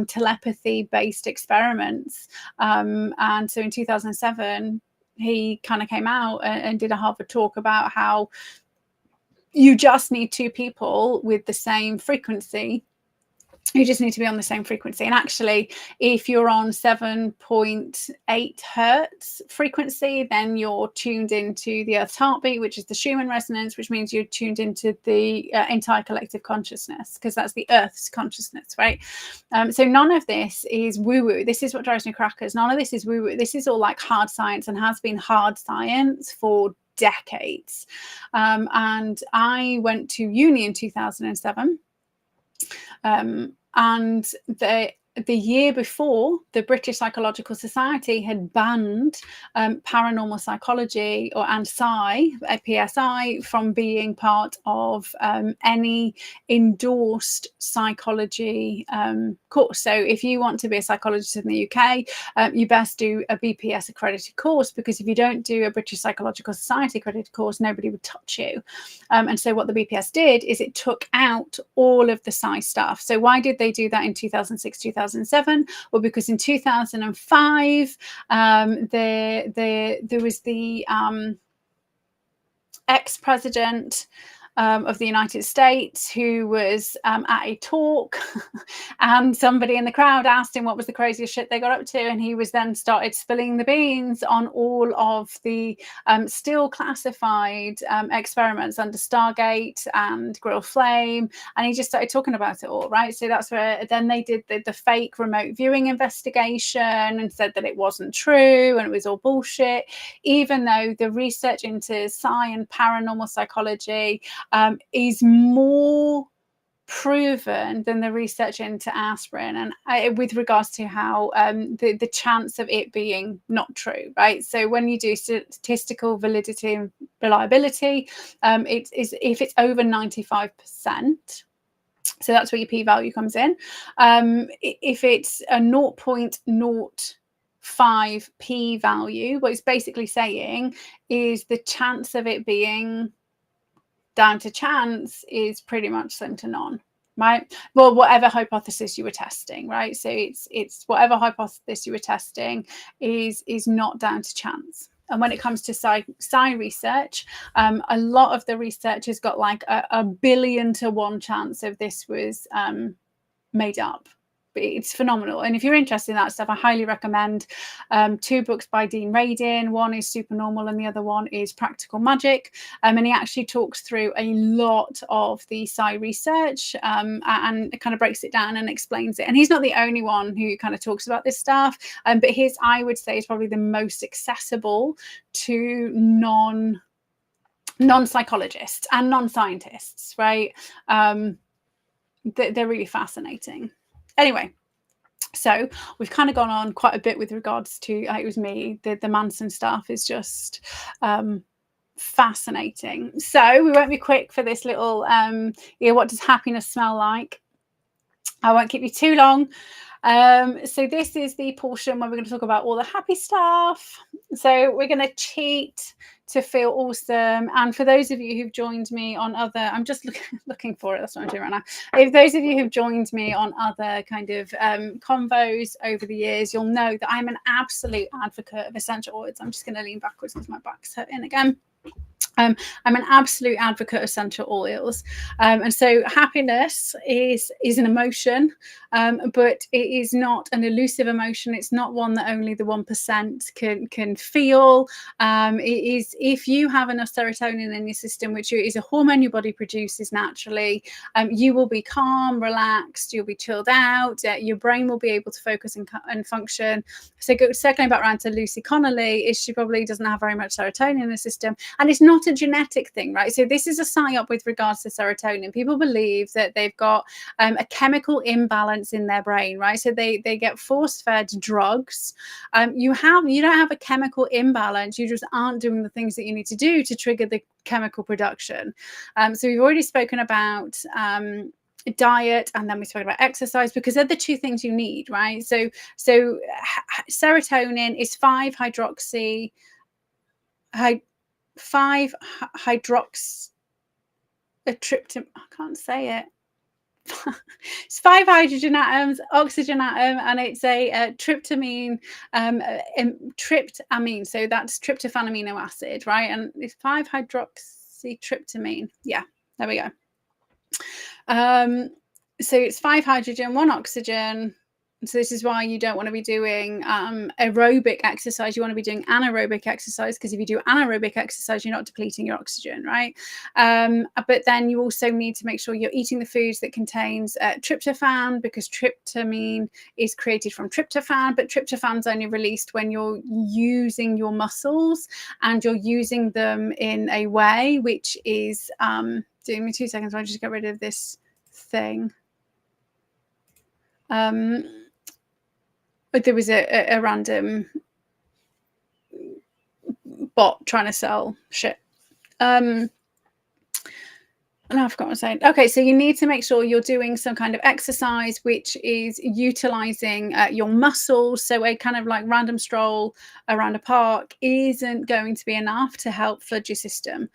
telepathy based experiments, and so in 2007 he kind of came out and did a Harvard talk about how you just need two people with the same frequency You just need to be on the same frequency. And actually, if you're on 7.8 hertz frequency, then you're tuned into the Earth's heartbeat, which is the Schumann resonance, which means you're tuned into the entire collective consciousness, because that's the Earth's consciousness, right? So none of this is woo-woo. This is what drives me crackers. None of this is woo-woo. This is all like hard science, and has been hard science for decades. And I went to uni in 2007. And the year before, the British Psychological Society had banned paranormal psychology and PSI from being part of any endorsed psychology course. So if you want to be a psychologist in the UK, you best do a BPS accredited course, because if you don't do a British Psychological Society accredited course, nobody would touch you. And so what the BPS did is it took out all of the Psy stuff. So why did they do that in 2006, 2007? Well, because in 2005, there was the ex-president of the United States, who was at a talk, and somebody in the crowd asked him what was the craziest shit they got up to, and he was then started spilling the beans on all of the still classified experiments under Stargate and Grill Flame, and he just started talking about it all, right? So that's where then they did the fake remote viewing investigation and said that it wasn't true and it was all bullshit, even though the research into Psy and paranormal psychology is more proven than the research into aspirin, and with regards to how the chance of it being not true, right? So when you do statistical validity and reliability, it is if it's over 95%. So that's where your p-value comes in. If it's a 0.05 p-value, what it's basically saying is the chance of it being down to chance is pretty much slim to none, right? Well, whatever hypothesis you were testing, right? So it's whatever hypothesis you were testing is not down to chance. And when it comes to Psy research, a lot of the research has got like a 1 billion to 1 chance of this was made up. It's phenomenal. And if you're interested in that stuff, I highly recommend 2 books by Dean Radin. One is Supernormal and the other one is Practical Magic. And he actually talks through a lot of the Psy research and it kind of breaks it down and explains it. And he's not the only one who kind of talks about this stuff, but his, I would say, is probably the most accessible to non-psychologists and non-scientists, right? They're really fascinating. Anyway, so we've kind of gone on quite a bit with regards to it was me. The Manson stuff is just fascinating. So we won't be quick for this little what does happiness smell like? I won't keep you too long. So this is the portion where we're going to talk about all the happy stuff. So we're going to cheat to feel awesome. And for those of you who've joined me on other, I'm just looking for it. That's what I'm doing right now. If those of you who've joined me on other kind of convos over the years, you'll know that I'm an absolute advocate of essential oils. I'm just going to lean backwards because my back's hurting again. I'm an absolute advocate of essential oils, and so happiness is an emotion, but it is not an elusive emotion. It's not one that only the 1% can feel. It is, if you have enough serotonin in your system, which is a hormone your body produces naturally, you will be calm, relaxed, you'll be chilled out, your brain will be able to focus and function. So circling back around to Lucy Connelly, is she probably doesn't have very much serotonin in the system, and it's not a genetic thing, right? So this is a PsyOp with regards to serotonin. People believe that they've got a chemical imbalance in their brain, right? So they get force-fed drugs. You don't have a chemical imbalance. You just aren't doing the things that you need to do to trigger the chemical production. So we've already spoken about diet, and then we spoke about exercise, because they're the 2 things you need, right? So serotonin is 5-hydroxy 5-hydroxytryptamine. I can't say it. It's 5 hydrogen atoms, oxygen atom, and it's a tryptamine, tryptamine. So that's tryptophan amino acid, right? And it's 5-hydroxytryptamine. Yeah, there we go. So it's 5 hydrogen, 1 oxygen. So this is why you don't want to be doing aerobic exercise. You want to be doing anaerobic exercise, because if you do anaerobic exercise, you're not depleting your oxygen, right? But then you also need to make sure you're eating the foods that contains tryptophan, because tryptamine is created from tryptophan, but tryptophan's only released when you're using your muscles and you're using them in a way which is, doing me 2 seconds, I'll just get rid of this thing. But there was a random bot trying to sell shit. I've forgotten what I'm saying. Okay, so you need to make sure you're doing some kind of exercise which is utilizing your muscles. So a kind of like random stroll around a park isn't going to be enough to help flood your system.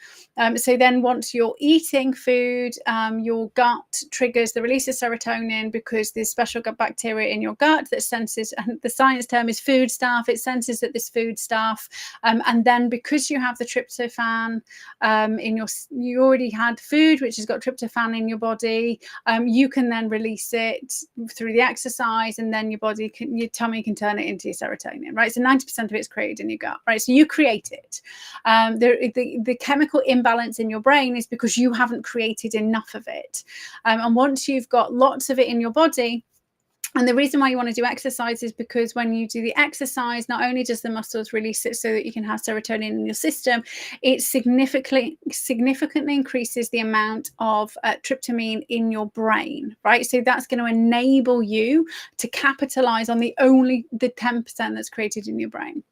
So then once you're eating food, your gut triggers the release of serotonin, because there's special gut bacteria in your gut that senses, and the science term is food stuff. It senses that this food stuff. And then because you have the tryptophan you already had food which has got tryptophan in your body, you can then release it through the exercise, and then your tummy can turn it into your serotonin, right? So 90% of it's created in your gut, right? So you create it. The chemical imbalance in your brain is because you haven't created enough of it. And once you've got lots of it in your body, and the reason why you want to do exercise is because when you do the exercise, not only does the muscles release it so that you can have serotonin in your system, it significantly increases the amount of tryptamine in your brain, right? So that's going to enable you to capitalize on the 10% that's created in your brain.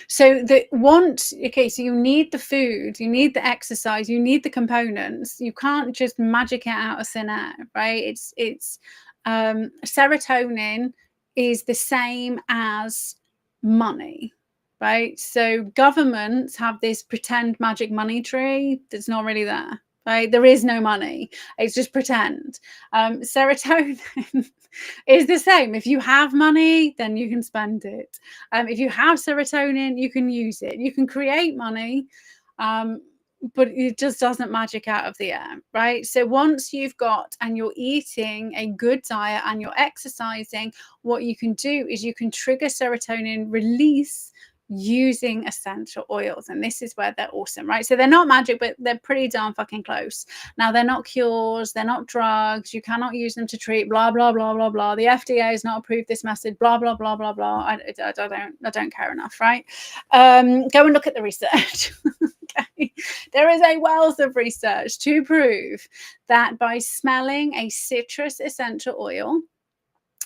So so you need the food, you need the exercise, you need the components. You can't just magic it out of thin air, right? It's serotonin is the same as money, right? So governments have this pretend magic money tree that's not really there, right? There is no money. It's just pretend. Serotonin is the same. If you have money, then you can spend it. If you have serotonin, you can use it. You can create money, but it just doesn't magic out of the air, right? So once you've got and you're eating a good diet and you're exercising, what you can do is you can trigger serotonin release using essential oils. And this is where they're awesome, right? So they're not magic, but they're pretty darn fucking close. Now, they're not cures, they're not drugs, you cannot use them to treat blah blah blah blah blah. The FDA has not approved this method, blah blah blah blah blah. I don't care enough, right? Go and look at the research. Okay. There is a wealth of research to prove that by smelling a citrus essential oil,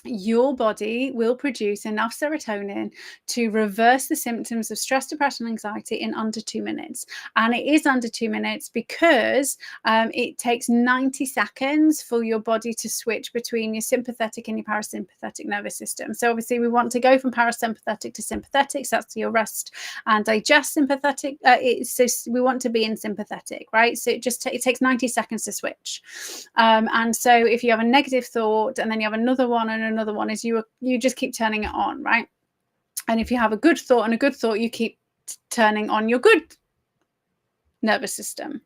your body will produce enough serotonin to reverse the symptoms of stress, depression, anxiety in under 2 minutes. And it is under 2 minutes because it takes 90 seconds for your body to switch between your sympathetic and your parasympathetic nervous system. So obviously we want to go from parasympathetic to sympathetic. So that's your rest and digest sympathetic. So we want to be in sympathetic, right? So it takes 90 seconds to switch. And so if you have a negative thought and then you have another one and another one, is you just keep turning it on, right? And if you have a good thought and a good thought, you keep turning on your good nervous system.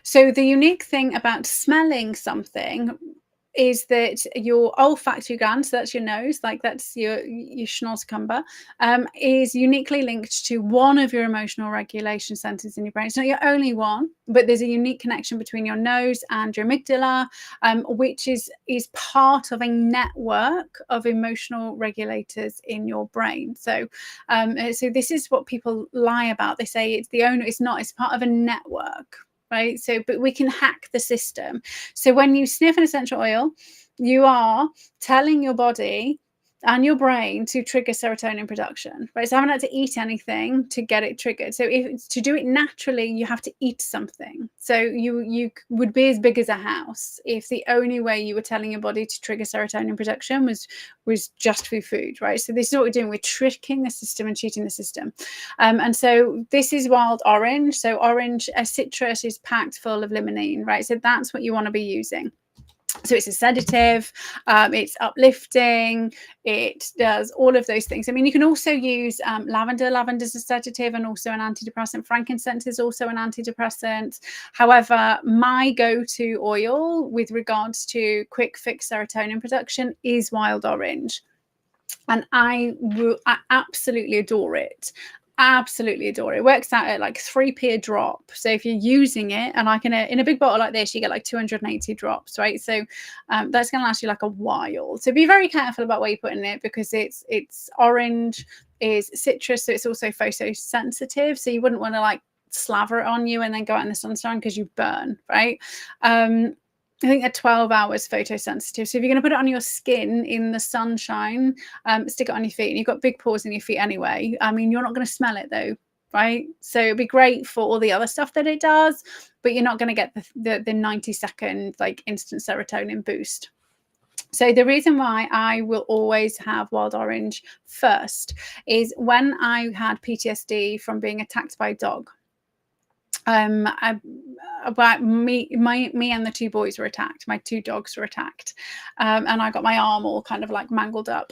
So the unique thing about smelling something is that your olfactory gland, so that's your nose, like that's your schnozzcumber, is uniquely linked to one of your emotional regulation centers in your brain. It's not your only one, but there's a unique connection between your nose and your amygdala, which is part of a network of emotional regulators in your brain. So this is what people lie about. They say it's not, it's part of a network. Right. So, but we can hack the system. So when you sniff an essential oil, you are telling your body and your brain to trigger serotonin production, right? So I haven't had to eat anything to get it triggered. So to do it naturally, you have to eat something. So you would be as big as a house if the only way you were telling your body to trigger serotonin production was just through food, right? So this is what we're doing. We're tricking the system and cheating the system. And so this is wild orange. So orange citrus is packed full of limonene, right? So that's what you want to be using. So it's a sedative, it's uplifting, it does all of those things. I mean, you can also use lavender. Lavender is a sedative and also an antidepressant. Frankincense is also an antidepressant. However, my go-to oil with regards to quick fix serotonin production is wild orange. And I absolutely adore it. Absolutely adore it. It works out at like 3p a drop. So if you're using it, and I can, in a big bottle like this, you get like 280 drops, right? So that's going to last you like a while. So be very careful about where you put in it, because it's orange, is citrus, so it's also photosensitive. So you wouldn't want to like slaver it on you and then go out in the sunshine, because you burn, right? I think they're 12 hours photosensitive. So if you're going to put it on your skin in the sunshine, stick it on your feet. And you've got big pores in your feet anyway. I mean, you're not going to smell it though, right? So it'd be great for all the other stuff that it does, but you're not going to get the 90-second like instant serotonin boost. So the reason why I will always have wild orange first is when I had PTSD from being attacked by a dog. Me and the two boys were attacked. My two dogs were attacked, and I got my arm all kind of like mangled up.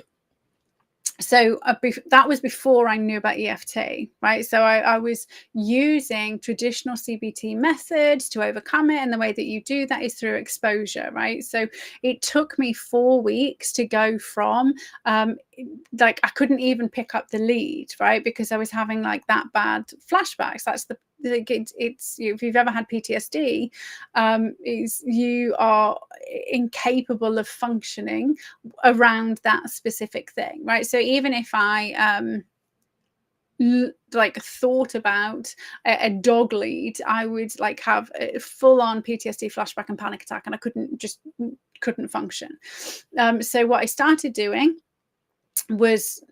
So that was before I knew about EFT, right? So I was using traditional CBT methods to overcome it. And the way that you do that is through exposure, right? So it took me 4 weeks to go from, like, I couldn't even pick up the lead, right? Because I was having like that bad flashbacks. That's it's if you've ever had PTSD, is you are incapable of functioning around that specific thing, right? So even if I like thought about a dog lead, I would like have a full-on PTSD flashback and panic attack, and I couldn't function. So what I started doing was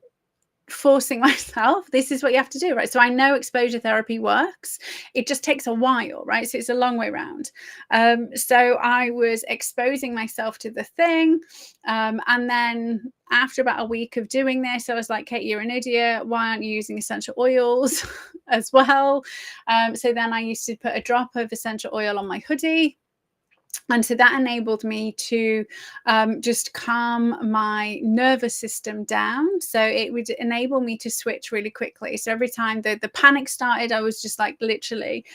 forcing myself, this is what you have to do, right? So I know exposure therapy works, it just takes a while, right? So it's a long way round. So I was exposing myself to the thing, and then after about a week of doing this, I was like, Kate, you're an idiot, why aren't you using essential oils as well? So then I used to put a drop of essential oil on my hoodie. And so that enabled me to just calm my nervous system down. So it would enable me to switch really quickly. So every time the panic started, I was just like literally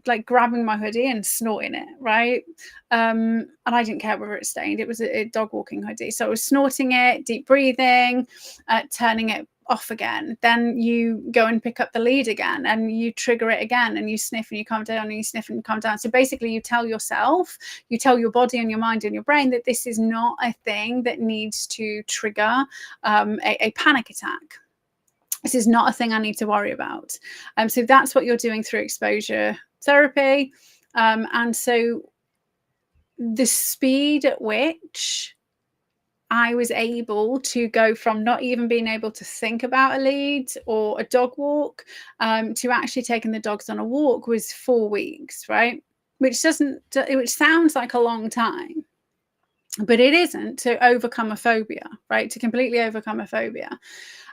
like grabbing my hoodie and snorting it, right? And I didn't care whether it stained. It was a dog walking hoodie. So I was snorting it, deep breathing, turning it off again. Then you go and pick up the lead again, and you trigger it again, and you sniff and you calm down, and you sniff and calm down. So basically you tell yourself, you tell your body and your mind and your brain that this is not a thing that needs to trigger a panic attack. This is not a thing I need to worry about. So that's what you're doing through exposure therapy. And so the speed at which I was able to go from not even being able to think about a lead or a dog walk to actually taking the dogs on a walk was 4 weeks, right? Which sounds like a long time, but it isn't, to overcome a phobia, right? To completely overcome a phobia.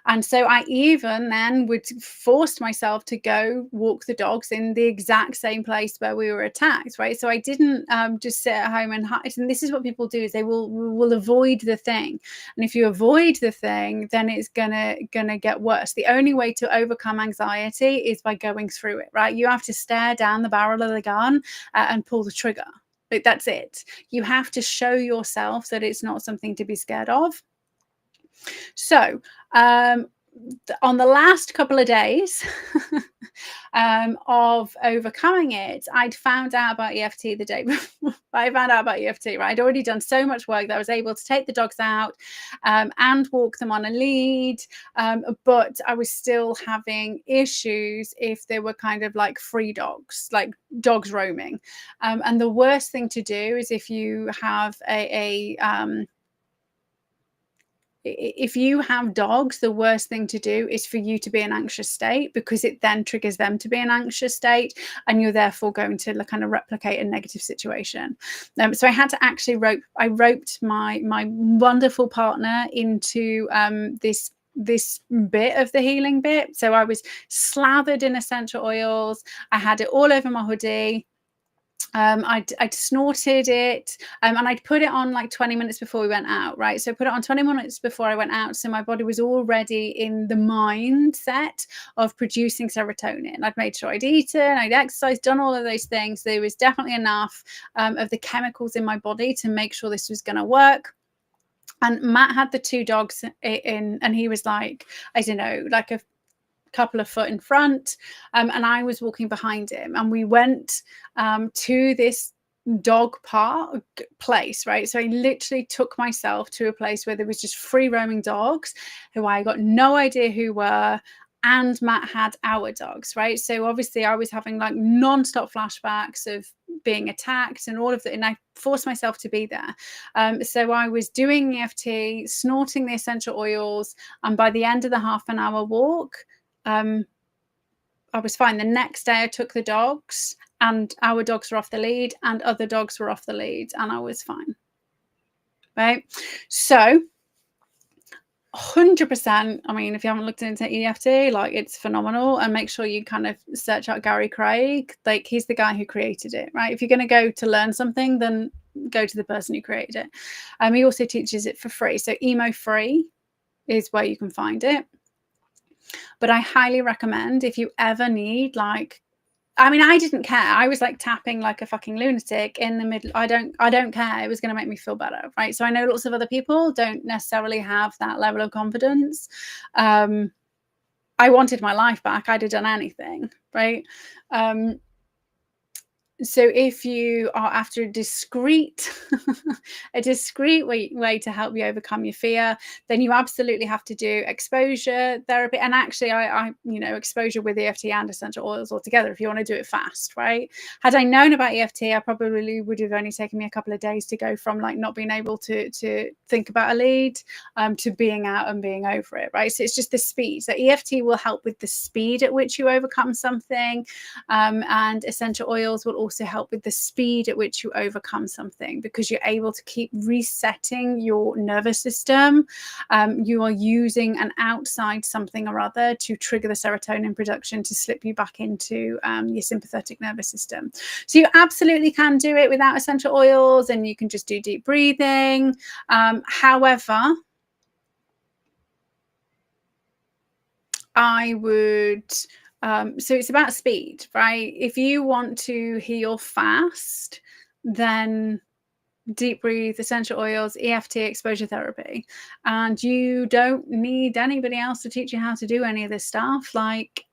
And so I even then would force myself to go walk the dogs in the exact same place where we were attacked, right? So I didn't just sit at home and hide. And this is what people do, is they will avoid the thing. And if you avoid the thing, then it's gonna get worse. The only way to overcome anxiety is by going through it, right? You have to stare down the barrel of the gun and pull the trigger. Like, that's it. You have to show yourself that it's not something to be scared of. So on the last couple of days of overcoming it, I'd found out about EFT the day before. I found out about EFT, right? I'd already done so much work that I was able to take the dogs out and walk them on a lead, but I was still having issues if they were kind of like free dogs, like dogs roaming. And the worst thing to do is if you have if you have dogs, the worst thing to do is for you to be in an anxious state, because it then triggers them to be in an anxious state, and you're therefore going to kind of replicate a negative situation. So I had to actually roped my wonderful partner into this bit of the healing bit. So I was slathered in essential oils. I had it all over my hoodie. I'd snorted it, and I'd put it on like 20 minutes before we went out, right? So I put it on 20 minutes before I went out, so my body was already in the mindset of producing serotonin. I'd made sure I'd eaten, I'd exercised, done all of those things. There was definitely enough of the chemicals in my body to make sure this was going to work. And Matt had the 2 dogs in, and he was like, I don't know, like a couple of foot in front, and I was walking behind him, and we went to this dog park place, right? So I literally took myself to a place where there was just free roaming dogs who I got no idea who were, and Matt had our dogs, right? So obviously I was having like non-stop flashbacks of being attacked and all of that, and I forced myself to be there. So I was doing EFT, snorting the essential oils, and by the end of the half an hour walk, I was fine. The next day I took the dogs, and our dogs were off the lead, and other dogs were off the lead, and I was fine. Right? So 100%, I mean, if you haven't looked into EFT, like, it's phenomenal, and make sure you kind of search out Gary Craig. Like, he's the guy who created it, right? If you're going to go to learn something, then go to the person who created it. He also teaches it for free. So Emo Free is where you can find it. But I highly recommend, if you ever need, like, I mean, I didn't care. I was like tapping like a fucking lunatic in the middle. I don't care. It was going to make me feel better, right? So I know lots of other people don't necessarily have that level of confidence. I wanted my life back. I'd have done anything, right? So if you are after a discreet way to help you overcome your fear, then you absolutely have to do exposure therapy. And actually, I exposure with EFT and essential oils all together if you want to do it fast, right? Had I known about EFT, I probably would have only taken me a couple of days to go from like not being able to think about a lead to being out and being over it, right? So it's just the speed. So EFT will help with the speed at which you overcome something, and essential oils will also help with the speed at which you overcome something, because you're able to keep resetting your nervous system. You are using an outside something or other to trigger the serotonin production to slip you back into your sympathetic nervous system. So you absolutely can do it without essential oils, and you can just do deep breathing. However, I would so it's about speed, right? If you want to heal fast, then deep breathe, essential oils, EFT, exposure therapy. And you don't need anybody else to teach you how to do any of this stuff. Like,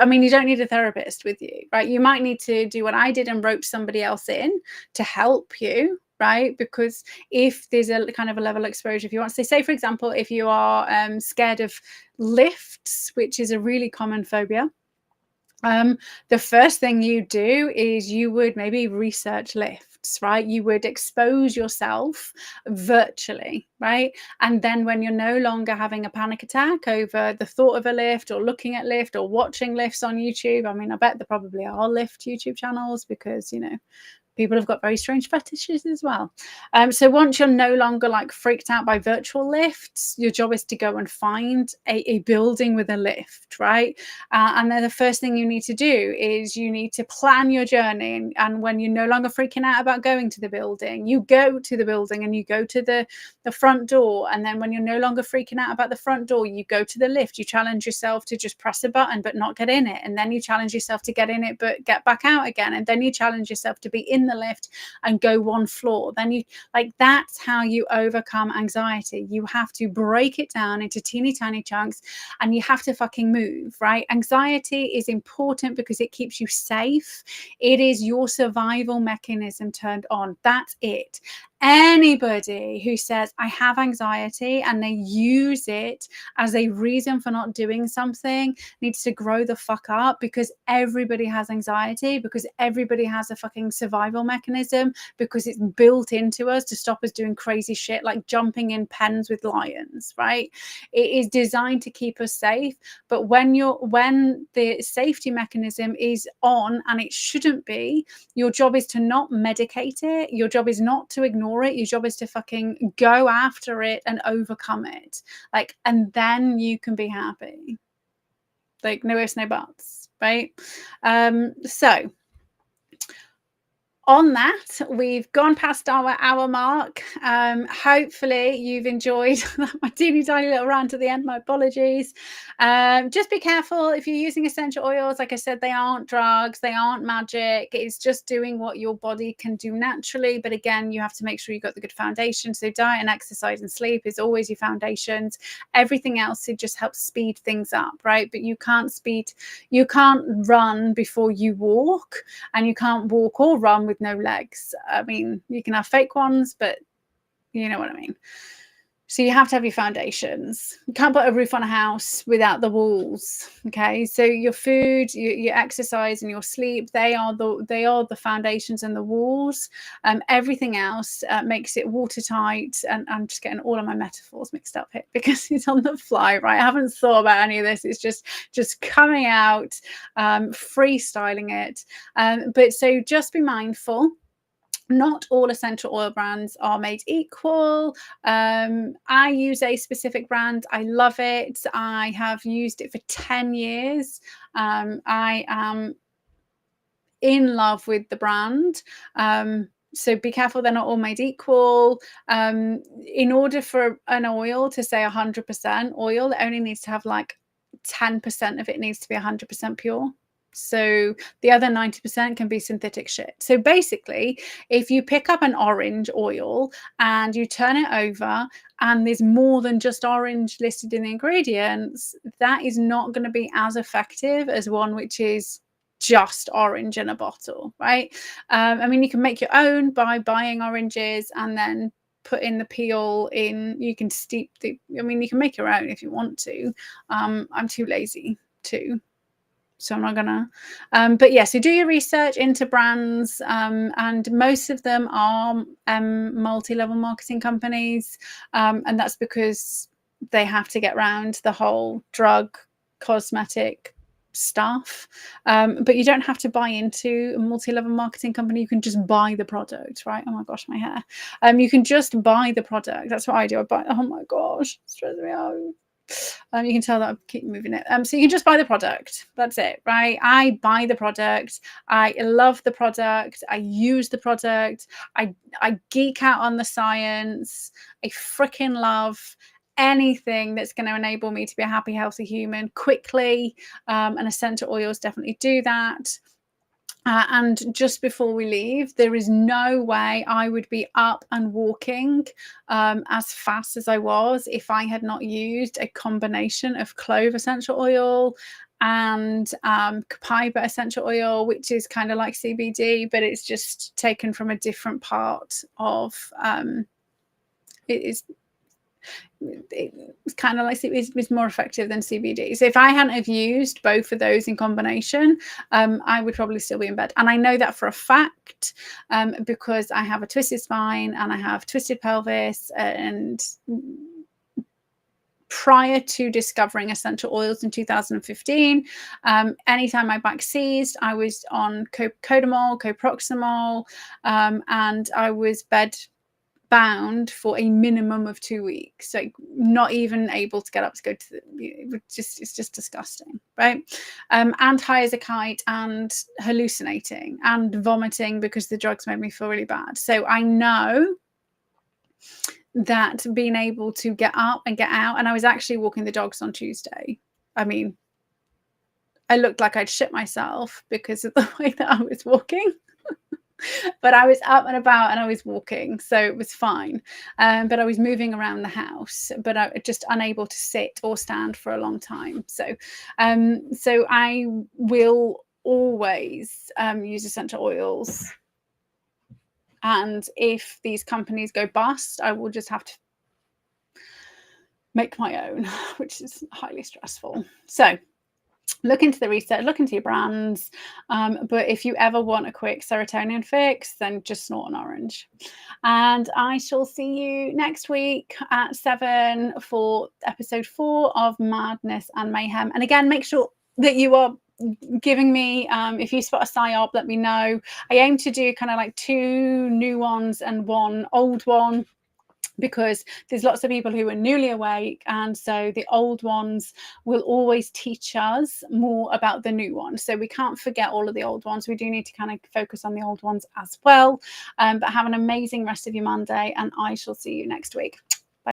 I mean, you don't need a therapist with you, right? You might need to do what I did and rope somebody else in to help you, right? Because if there's a kind of a level of exposure, if you want to say, for example, if you are scared of lifts, which is a really common phobia, the first thing you do is you would maybe research lifts, right? You would expose yourself virtually, right? And then when you're no longer having a panic attack over the thought of a lift or looking at lift or watching lifts on YouTube, I mean, I bet there probably are lift YouTube channels, because, people have got very strange fetishes as well. So once you're no longer like freaked out by virtual lifts, your job is to go and find a building with a lift, right? And then the first thing you need to do is you need to plan your journey. And when you're no longer freaking out about going to the building, you go to the building and you go to the front door. And then when you're no longer freaking out about the front door, you go to the lift. You challenge yourself to just press a button but not get in it. And then you challenge yourself to get in it but get back out again. And then you challenge yourself to be in the lift and go one floor. Then you, like, that's how you overcome anxiety. You have to break it down into teeny tiny chunks, and you have to fucking move, right? Anxiety is important because it keeps you safe. It is your survival mechanism turned on. That's it. Anybody who says I have anxiety and they use it as a reason for not doing something needs to grow the fuck up, because everybody has anxiety, because everybody has a fucking survival mechanism, because it's built into us to stop us doing crazy shit like jumping in pens with lions, right? It is designed to keep us safe. But when the safety mechanism is on, and it shouldn't be, your job is to not medicate it. Your job is not to ignore it. Your job is to fucking go after it and overcome it. Like, and then you can be happy. Like, no ifs, no buts, right? So on that, we've gone past our hour mark. Hopefully you've enjoyed my teeny tiny little rant at the end. My apologies. Just be careful if you're using essential oils. Like I said, they aren't drugs, they aren't magic. It's just doing what your body can do naturally. But again, you have to make sure you've got the good foundation. So diet and exercise and sleep is always your foundations. Everything else, it just helps speed things up, right? But you can't run before you walk, and you can't walk or run with no legs. I mean, you can have fake ones, but you know what I mean. So you have to have your foundations. You can't put a roof on a house without the walls. Okay, so your food, your exercise, and your sleep, they are the foundations and the walls. Everything else makes it watertight. And I'm just getting all of my metaphors mixed up here because it's on the fly, right? I haven't thought about any of this. It's just coming out, freestyling it. But so just be mindful. Not all essential oil brands are made equal. I use a specific brand. I love it. I have used it for 10 years. I am in love with the brand. So be careful, they're not all made equal. In order for an oil to say 100% oil, it only needs to have like 10% of it needs to be 100% pure. So the other 90% can be synthetic shit. So basically, if you pick up an orange oil and you turn it over and there's more than just orange listed in the ingredients, that is not going to be as effective as one which is just orange in a bottle, right? I mean, you can make your own by buying oranges and then put in the peel in. You can steep the, I mean, you can make your own if you want to. I'm too lazy to. So I'm not gonna, but yeah, so do your research into brands, and most of them are multi-level marketing companies, and that's because they have to get around the whole drug, cosmetic stuff. But you don't have to buy into a multi-level marketing company. You can just buy the product, right? Oh my gosh, my hair. You can just buy the product. That's what I do. I buy. Oh my gosh, it stresses me out. You can tell that I keep moving it. So you can just buy the product. That's it, right? I buy the product. I love the product. I use the product. I geek out on the science. I freaking love anything that's going to enable me to be a happy, healthy human quickly. And essential oils definitely do that. And just before we leave, there is no way I would be up and walking as fast as I was if I had not used a combination of clove essential oil and copaiba essential oil, which is kind of like CBD, but it's just taken from a different part of it's kind of like it's more effective than CBD. So if I hadn't have used both of those in combination, I would probably still be in bed. And I know that for a fact because I have a twisted spine and I have twisted pelvis. And prior to discovering essential oils in 2015, anytime my back seized, I was on codamol, coproximol, and I was bound for a minimum of 2 weeks, like not even able to get up to go to it's just disgusting, right? And high as a kite and hallucinating and vomiting because the drugs made me feel really bad. So I know that being able to get up and get out, and I was actually walking the dogs on Tuesday. I mean, I looked like I'd shit myself because of the way that I was walking. But I was up and about and I was walking, so it was fine. But I was moving around the house, but I was just unable to sit or stand for a long time. So I will always use essential oils. And if these companies go bust, I will just have to make my own, which is highly stressful. So look into the research, look into your brands. But if you ever want a quick serotonin fix, then just snort an orange. And I shall see you next week at 7 for episode 4 of Madness and Mayhem. And again, make sure that you are giving me, if you spot a PsyOp, let me know. I aim to do kind of like 2 new ones and 1 old one. because there's lots of people who are newly awake, and so the old ones will always teach us more about the new ones. So we can't forget all of the old ones. We do need to kind of focus on the old ones as well. But have an amazing rest of your Monday, and I shall see you next week.